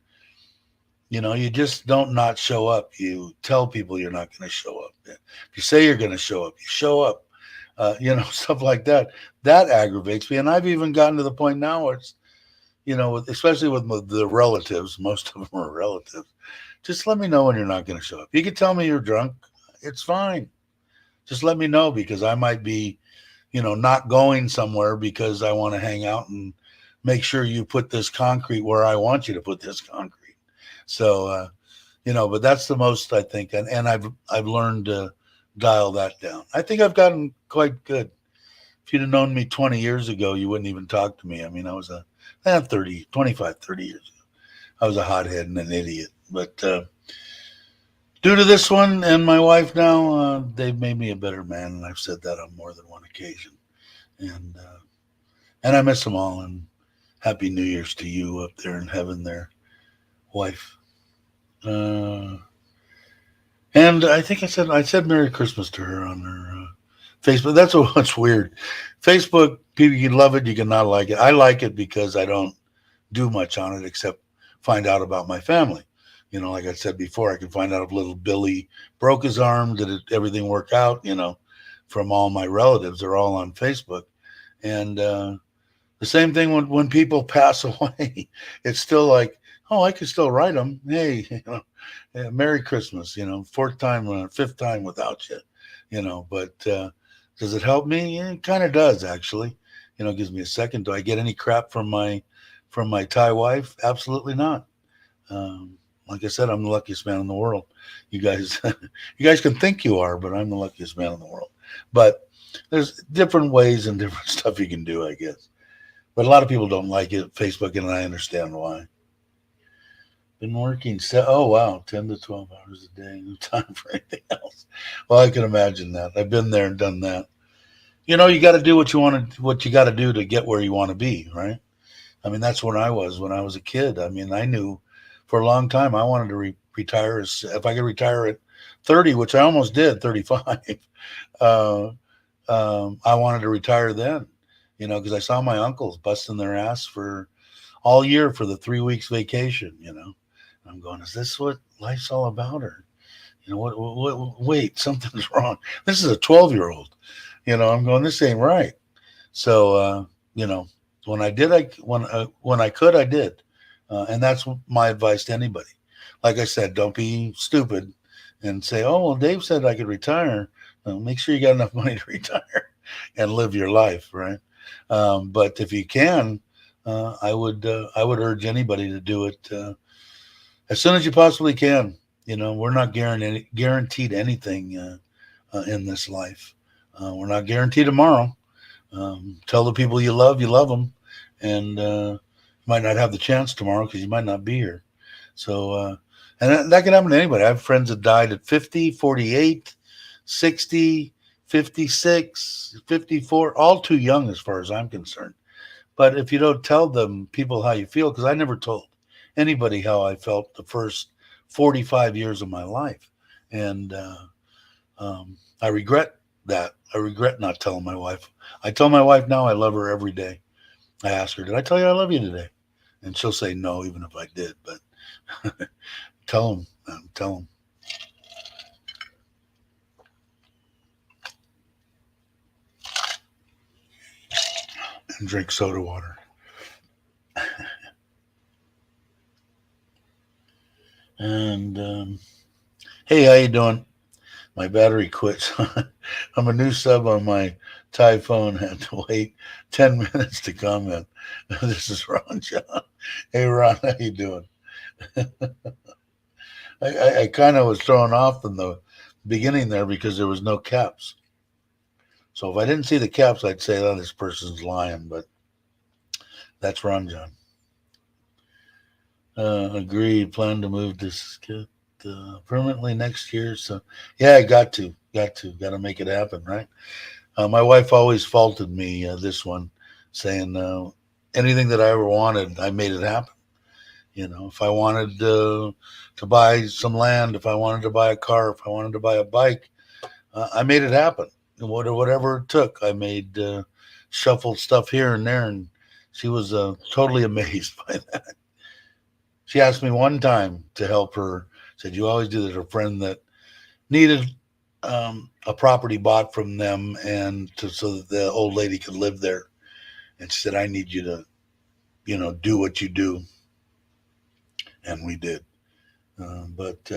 You just don't not show up. You tell people you're not going to show up. If you say you're going to show up, you show up. Stuff like that. That aggravates me. And I've even gotten to the point now where it's, especially with the relatives, most of them are relatives. Just let me know when you're not going to show up. You can tell me you're drunk. It's fine. Just let me know because I might be, not going somewhere because I want to hang out and make sure you put this concrete where I want you to put this concrete. So, but that's the most I think. And I've learned to dial that down. I think I've gotten quite good. If you'd have known me 20 years ago, you wouldn't even talk to me. I mean, I was 25, 30 years ago. I was a hothead and an idiot. But due to this one and my wife now, they've made me a better man. And I've said that on more than one occasion. And I miss them all. And Happy New Year's to you up there in heaven there, wife. And I think I said Merry Christmas to her on her Facebook. That's what's weird. Facebook, people, you can love it, you can not like it. I like it because I don't do much on it except find out about my family. Like I said before, I can find out if little Billy broke his arm, did everything work out, from all my relatives. They're all on Facebook. And the same thing when people pass away, it's still like, oh, I can still write them. Hey, Merry Christmas, fourth time, fifth time without you, but does it help me? Yeah, it kind of does, actually. It gives me a second. Do I get any crap from my Thai wife? Absolutely not. Like I said, I'm the luckiest man in the world. You guys can think you are, but I'm the luckiest man in the world. But there's different ways and different stuff you can do, I guess. But a lot of people don't like it, Facebook, and I understand why. Been working, 10 to 12 hours a day. No time for anything else. Well, I can imagine that. I've been there and done that. You got to do what you got to do to get where you want to be, right? I mean, that's when I was a kid. I mean, I knew for a long time I wanted to retire. If I could retire at 30, which I almost did, 35, uh, I wanted to retire then, because I saw my uncles busting their ass for all year for the 3 weeks vacation. I'm going, is this what life's all about? Or, wait, something's wrong. This is a 12-year-old. I'm going, this ain't right. So, when I did, when I could, I did. And that's my advice to anybody. Like I said, don't be stupid and say, oh, well, Dave said I could retire. Make sure you got enough money to retire and live your life, right? But if you can, I would urge anybody to do it as soon as you possibly can. We're not guaranteed anything in this life. We're not guaranteed tomorrow. Tell the people you love them, and you might not have the chance tomorrow because you might not be here. So, and that can happen to anybody. I have friends that died at 50, 48, 60, 56, 54, all too young as far as I'm concerned. But if you don't tell them people how you feel, because I never told anybody how I felt the first 45 years of my life. And I regret that. I regret not telling my wife. I tell my wife now I love her every day. I ask her, did I tell you I love you today? And she'll say no, even if I did. But tell them, tell them. And drink soda water. And hey, how you doing? My battery quit. I'm a new sub on my Thai phone. Had to wait 10 minutes to comment. This is Ron John. Hey, Ron, how you doing? I kind of was thrown off in the beginning there because there was no caps. So if I didn't see the caps, I'd say, oh, this person's lying. But that's Ron John. Agreed. Plan to move this kid permanently next year. So yeah, I got to make it happen, right? My wife always faulted me this one, saying anything that I ever wanted, I made it happen. If I wanted to buy some land, if I wanted to buy a car, if I wanted to buy a bike, I made it happen. Whatever it took, I made shuffled stuff here and there, and she was totally amazed by that. She asked me one time to help her. Said, you always do that. A friend that needed a property bought from them, so that the old lady could live there. And she said, I need you to, do what you do. And we did. But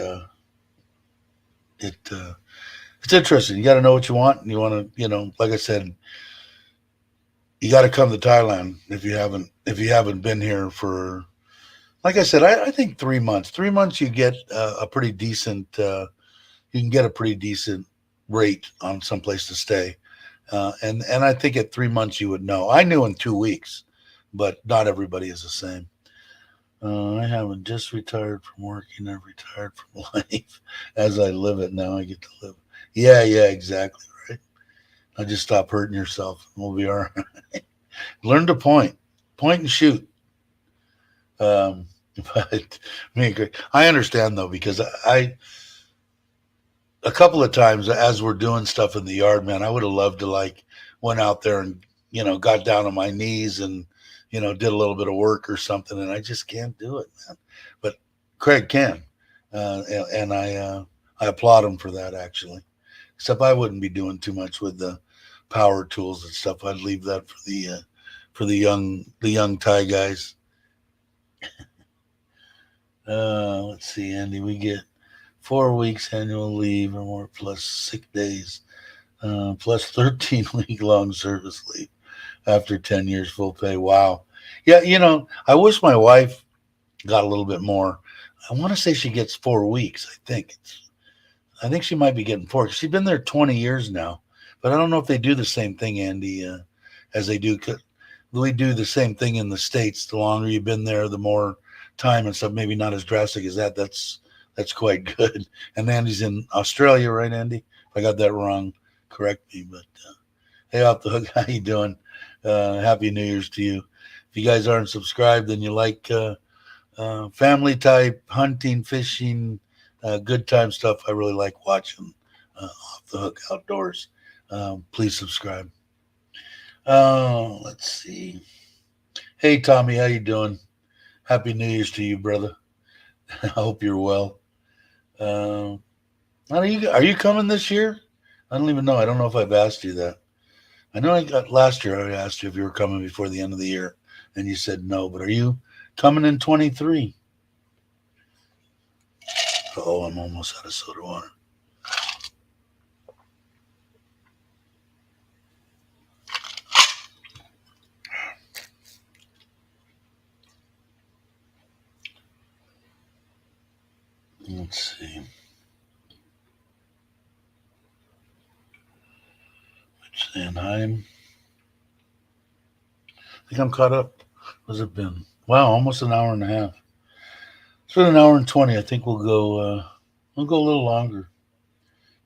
it's interesting. You got to know what you want. And you want to, like I said, you got to come to Thailand if you haven't been here for, like I said, I think 3 months. 3 months you get a pretty decent. You can get a pretty decent rate on some place to stay, and I think at 3 months you would know. I knew in 2 weeks, but not everybody is the same. I haven't just retired from working. I've retired from life as I live it now. I get to live. Yeah, exactly right. I just stop hurting yourself. We'll be all right. Learn to point and shoot. But I understand though, because a couple of times as we're doing stuff in the yard, man, I would have loved to went out there and got down on my knees and did a little bit of work or something, and I just can't do it, man. But Craig can, and I applaud him for that actually. Except I wouldn't be doing too much with the power tools and stuff. I'd leave that for the young Thai guys. Let's see, Andy. We get 4 weeks annual leave or more plus sick days, plus 13-week long service leave after 10 years full pay. Wow. Yeah, I wish my wife got a little bit more. I want to say she gets 4 weeks. I think she might be getting 4. She's been there 20 years now, but I don't know if they do the same thing, Andy, as they do. We do the same thing in the States. The longer you've been there, the more time and stuff. Maybe not as drastic as that. That's quite good. And Andy's in Australia, right, Andy? If I got that wrong, correct me. But hey, Off the Hook, how you doing? Happy New Year's to you. If you guys aren't subscribed and you like family type hunting, fishing, Good time stuff. I really like watching Off the Hook Outdoors. Please subscribe. Let's see. Hey Tommy, how you doing? Happy New Year's to you, brother. I hope you're well. Uh, are you coming this year? I don't even know. I don't know if I've asked you that. I know I got last year. I asked you if you were coming before the end of the year, and you said no. But are you coming in 23? Oh, I'm almost out of soda water. Let's see. Anaheim. I think I'm caught up. What's it been? Wow, almost an hour and a half. It's been an hour and 20. I think we'll go. We'll go a little longer,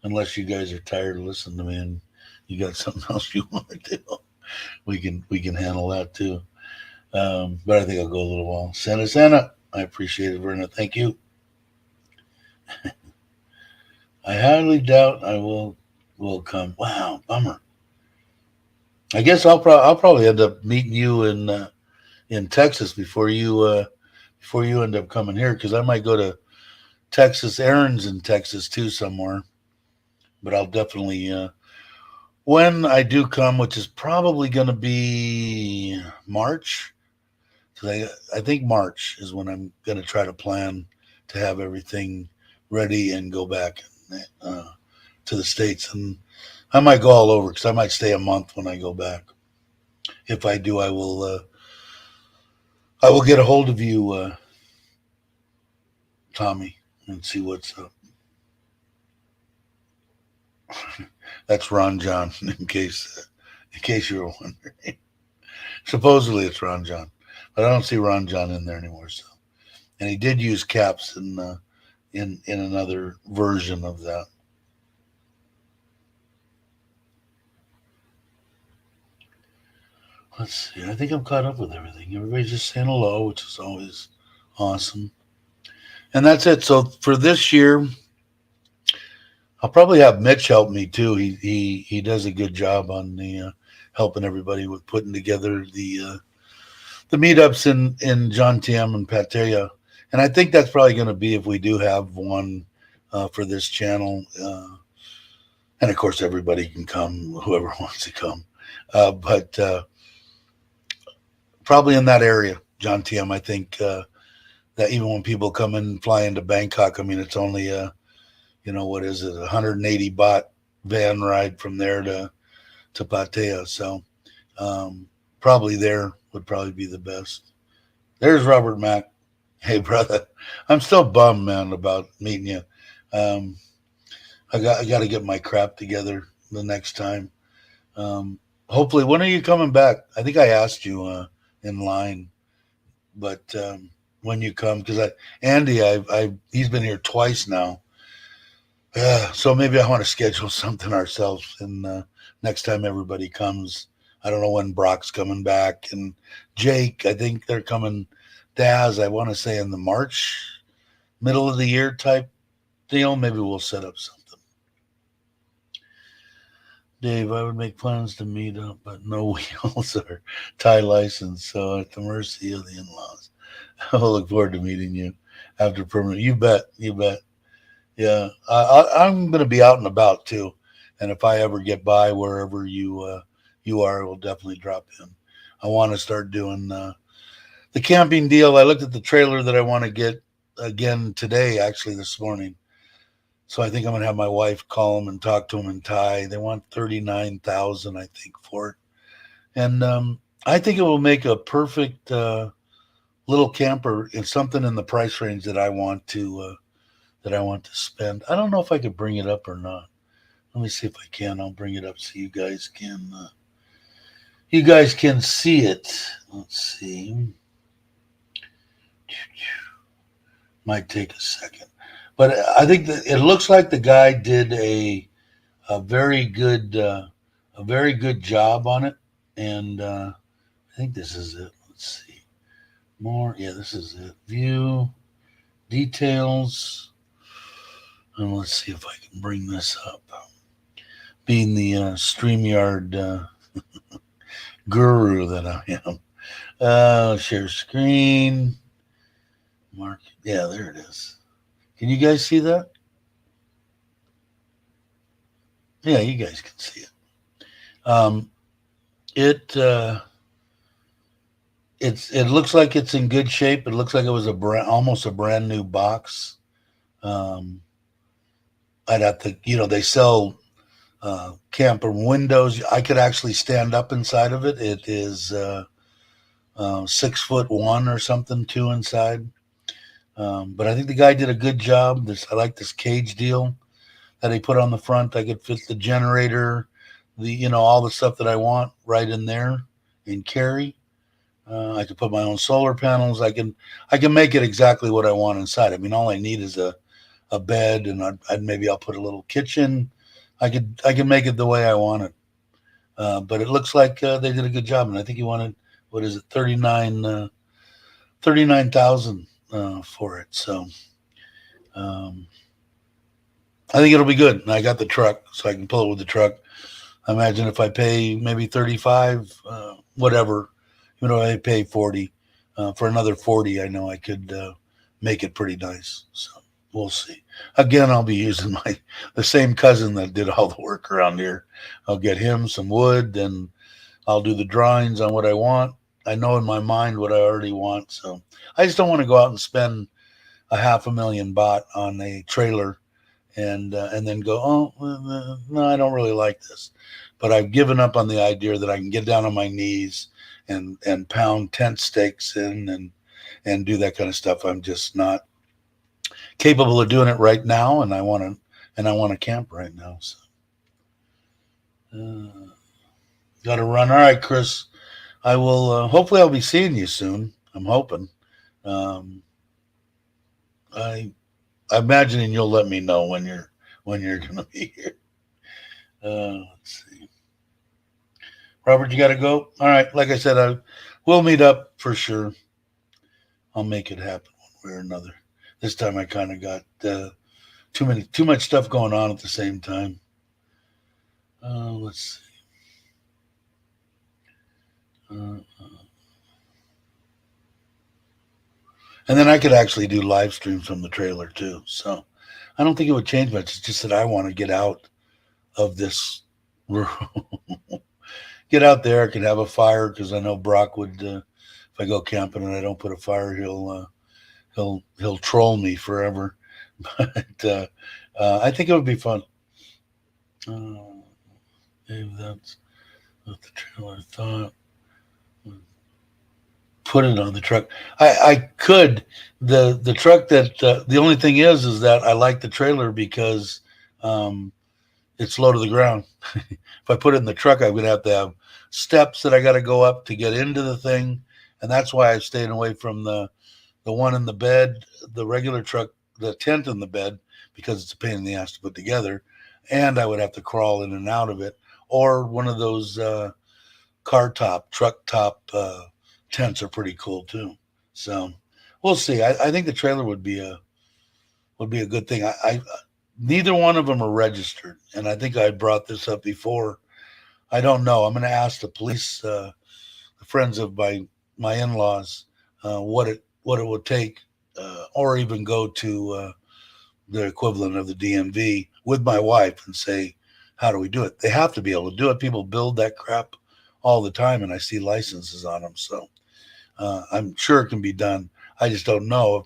unless you guys are tired of listening to me and you got something else you want to do. We can handle that too. But I think I'll go a little while. Santa, I appreciate it, Verna. Thank you. I highly doubt I will come. Wow, bummer. I guess I'll probably end up meeting you in Texas before you end up coming here, because I might go to Texas. Aaron's in Texas too somewhere, but I'll definitely when I do come, which is probably going to be March. Because I think March is when I'm going to try to plan to have everything ready and go back uh, to the States. And I might go all over, because I might stay a month when I go back. If I do, I will get a hold of you, Tommy, and see what's up. That's Ron John, in case you were wondering. Supposedly it's Ron John, but I don't see Ron John in there anymore. So, and he did use caps in another version of that. Let's see. I think I'm caught up with everything. Everybody's just saying hello, which is always awesome. And that's it. So for this year, I'll probably have Mitch help me too. He does a good job on the helping everybody with putting together the meetups in John TM and Pattaya. And I think that's probably going to be, if we do have one for this channel. And of course, everybody can come, whoever wants to come. But probably in that area, John TM. I think that even when people come and fly into Bangkok, I mean, it's only what is it, 180 baht van ride from there to Pattaya. So probably there would probably be the best. There's Robert Mack. Hey, brother, I'm still bummed, man, about meeting you. Um, I got to get my crap together the next time. Hopefully, when are you coming back? I think I asked you in line, but when you come, because Andy, he's been here twice now. So maybe I want to schedule something ourselves, and next time everybody comes. I don't know when Brock's coming back, and Jake. I think they're coming. Daz, I want to say in the March, middle of the year type deal. Maybe we'll set up something. Dave, I would make plans to meet up, but no wheels or tie license, so at the mercy of the in-laws. I'll look forward to meeting you after permanent. You bet. You bet. Yeah, I'm going to be out and about too, and if I ever get by wherever you are, I will definitely drop in. I want to start doing the camping deal. I looked at the trailer that I want to get again today, actually this morning. So I think I'm going to have my wife call them and talk to them in Thai. They want 39,000, I think, for it, and I think it will make a perfect little camper. It's something in the price range that I want to spend. I don't know if I could bring it up or not. Let me see if I can. I'll bring it up so you guys can see it. Let's see. Might take a second, but I think that it looks like the guy did a very good job on it, and I think this is it. Let's see more. Yeah, this is it. View details. And let's see if I can bring this up. Being the StreamYard guru that I am. Share screen. Mark. Yeah, there it is. Can you guys see that? Yeah, you guys can see it. Um, it it looks like it's in good shape. It looks like it was almost a brand new box. Um, I'd have to, they sell camper windows. I could actually stand up inside of it. It is 6'1" or something, two inside. But I think the guy did a good job. I like this cage deal that he put on the front. I could fit the generator, all the stuff that I want right in there and carry. I could put my own solar panels. I can make it exactly what I want inside. I mean, all I need is a bed, and I'll put a little kitchen. I can make it the way I want it. But it looks like they did a good job, and I think he wanted, what is it, 39,000 for it. So I think it'll be good. And I got the truck, so I can pull it with the truck. I imagine if I pay maybe 35, whatever, I pay 40 for another 40. I know I could make it pretty nice. So we'll see. Again, I'll be using the same cousin that did all the work around here. I'll get him some wood, and I'll do the drawings on what I want. I know in my mind what I already want. So I just don't want to go out and spend a $500,000 on a trailer and then go, oh, no, I don't really like this. But I've given up on the idea that I can get down on my knees and pound tent stakes in and do that kind of stuff. I'm just not capable of doing it right now, and I want to camp right now. So got to run. All right, Chris. I will. Hopefully, I'll be seeing you soon. I'm hoping. I'm imagining you'll let me know when you're going to be here. Let's see. Robert, you got to go. All right. Like I said, we'll meet up for sure. I'll make it happen one way or another. This time I kind of got too much stuff going on at the same time. Let's see. And then I could actually do live streams from the trailer too. So I don't think it would change much. It's just that I want to get out of this room. Get out there. I can have a fire, because I know Brock would. If I go camping and I don't put a fire, he'll troll me forever. But I think it would be fun. Maybe that's what the trailer thought. Put it on the truck. I could. The truck that the only thing is that I like the trailer because it's low to the ground. If I put it in the truck, I'm gonna have to have steps that I got to go up to get into the thing, and that's why I've stayed away from the one in the bed, the regular truck, the tent in the bed, because it's a pain in the ass to put together, and I would have to crawl in and out of it, or one of those truck top tents are pretty cool too. So we'll see. I think the trailer would be a good thing. I neither one of them are registered, and I think I brought this up before. I don't know. I'm going to ask the police, the friends of my in-laws, what it would take, or even go to the equivalent of the DMV with my wife and say, how do we do it? They have to be able to do it. People build that crap all the time, and I see licenses on them. So I'm sure it can be done. I just don't know.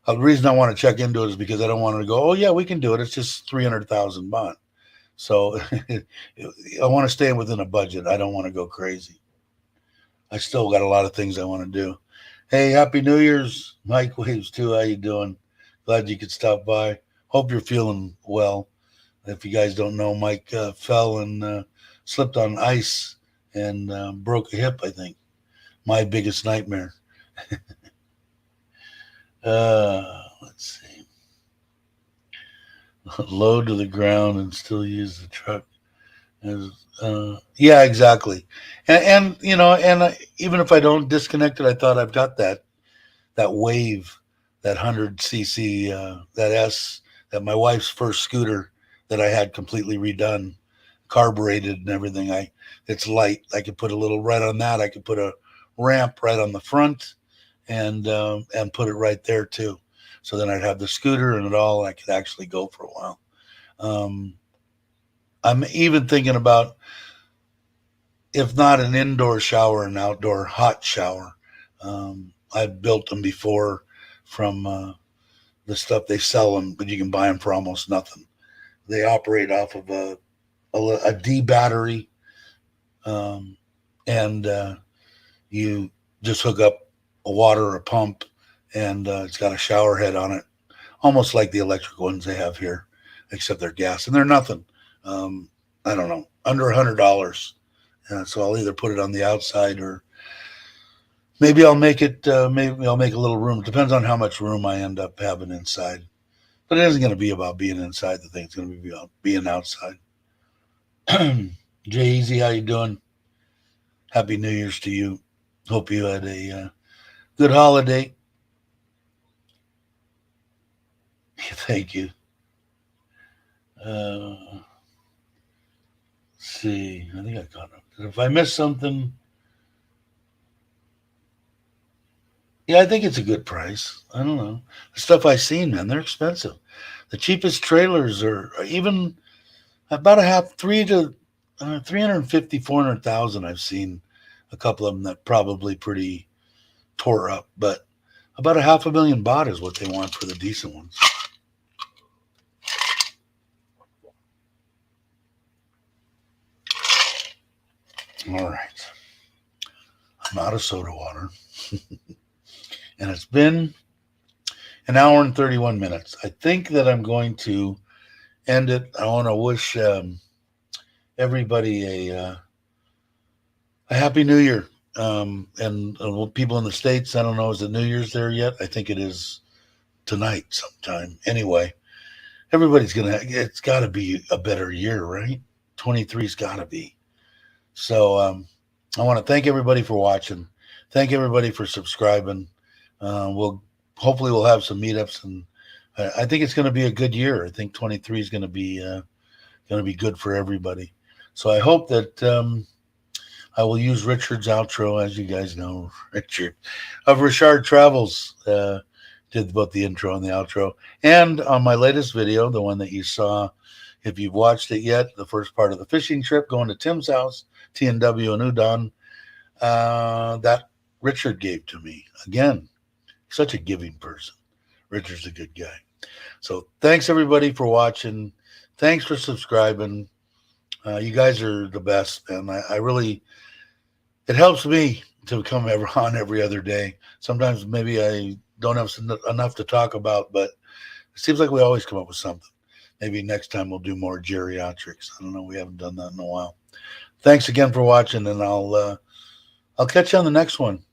The reason I want to check into it is because I don't want to go, oh, yeah, we can do it. It's just 300,000 baht. So I want to stay within a budget. I don't want to go crazy. I still got a lot of things I want to do. Hey, Happy New Year's. Mike Waves, too. How you doing? Glad you could stop by. Hope you're feeling well. If you guys don't know, Mike fell and slipped on ice and broke a hip, I think. My biggest nightmare. Let's see. Low to the ground and still use the truck. Yeah, exactly. And even if I don't disconnect it, I thought I've got that wave, that 100 cc, that that my wife's first scooter that I had completely redone, carbureted and everything. It's light. I could put a little right on that. I could put a ramp right on the front and put it right there too. So then I'd have the scooter and it all. I could actually go for a while. I'm even thinking about, if not an indoor shower, an outdoor hot shower. I've built them before from the stuff they sell them, but you can buy them for almost nothing. They operate off of a D battery, um, and you just hook up a water or a pump, and it's got a shower head on it, almost like the electric ones they have here, except they're gas and they're nothing. I don't know, under $100. So I'll either put it on the outside, or maybe I'll make it. Maybe I'll make a little room. It depends on how much room I end up having inside. But it isn't going to be about being inside the thing. It's going to be about being outside. Jay Easy, how you doing? Happy New Year's to you. Hope you had a good holiday. Thank you. Let's see. I think I got it. If I missed something, yeah, I think it's a good price. I don't know. The stuff I've seen, man, they're expensive. The cheapest trailers are even about a half, 350, 400,000. I've seen a couple of them that probably pretty tore up, but about a $500,000 baht is what they want for the decent ones. All right. I'm out of soda water. And it's been an hour and 31 minutes. I think that I'm going to end it. I want to wish everybody a happy New Year. And people in the States, I don't know, is the New Year's there yet? I think it is tonight sometime. Anyway, it's got to be a better year, right? 23's got to be. So I want to thank everybody for watching. Thank everybody for subscribing. Hopefully we'll have some meetups, and I think it's going to be a good year. I think 23 is going to be good for everybody. So I hope that I will use Richard's outro. As you guys know, Richard of Richard Travels did both the intro and the outro. And on my latest video, the one that you saw, if you've watched it yet, the first part of the fishing trip, going to Tim's house, TNW and Udon, that Richard gave to me. Again, such a giving person. Richard's a good guy. So thanks everybody for watching. Thanks for subscribing. You guys are the best, and I really, it helps me to come on every other day. Sometimes maybe I don't have enough to talk about, but it seems like we always come up with something. Maybe next time we'll do more geriatrics. I don't know. We haven't done that in a while. Thanks again for watching, and I'll catch you on the next one.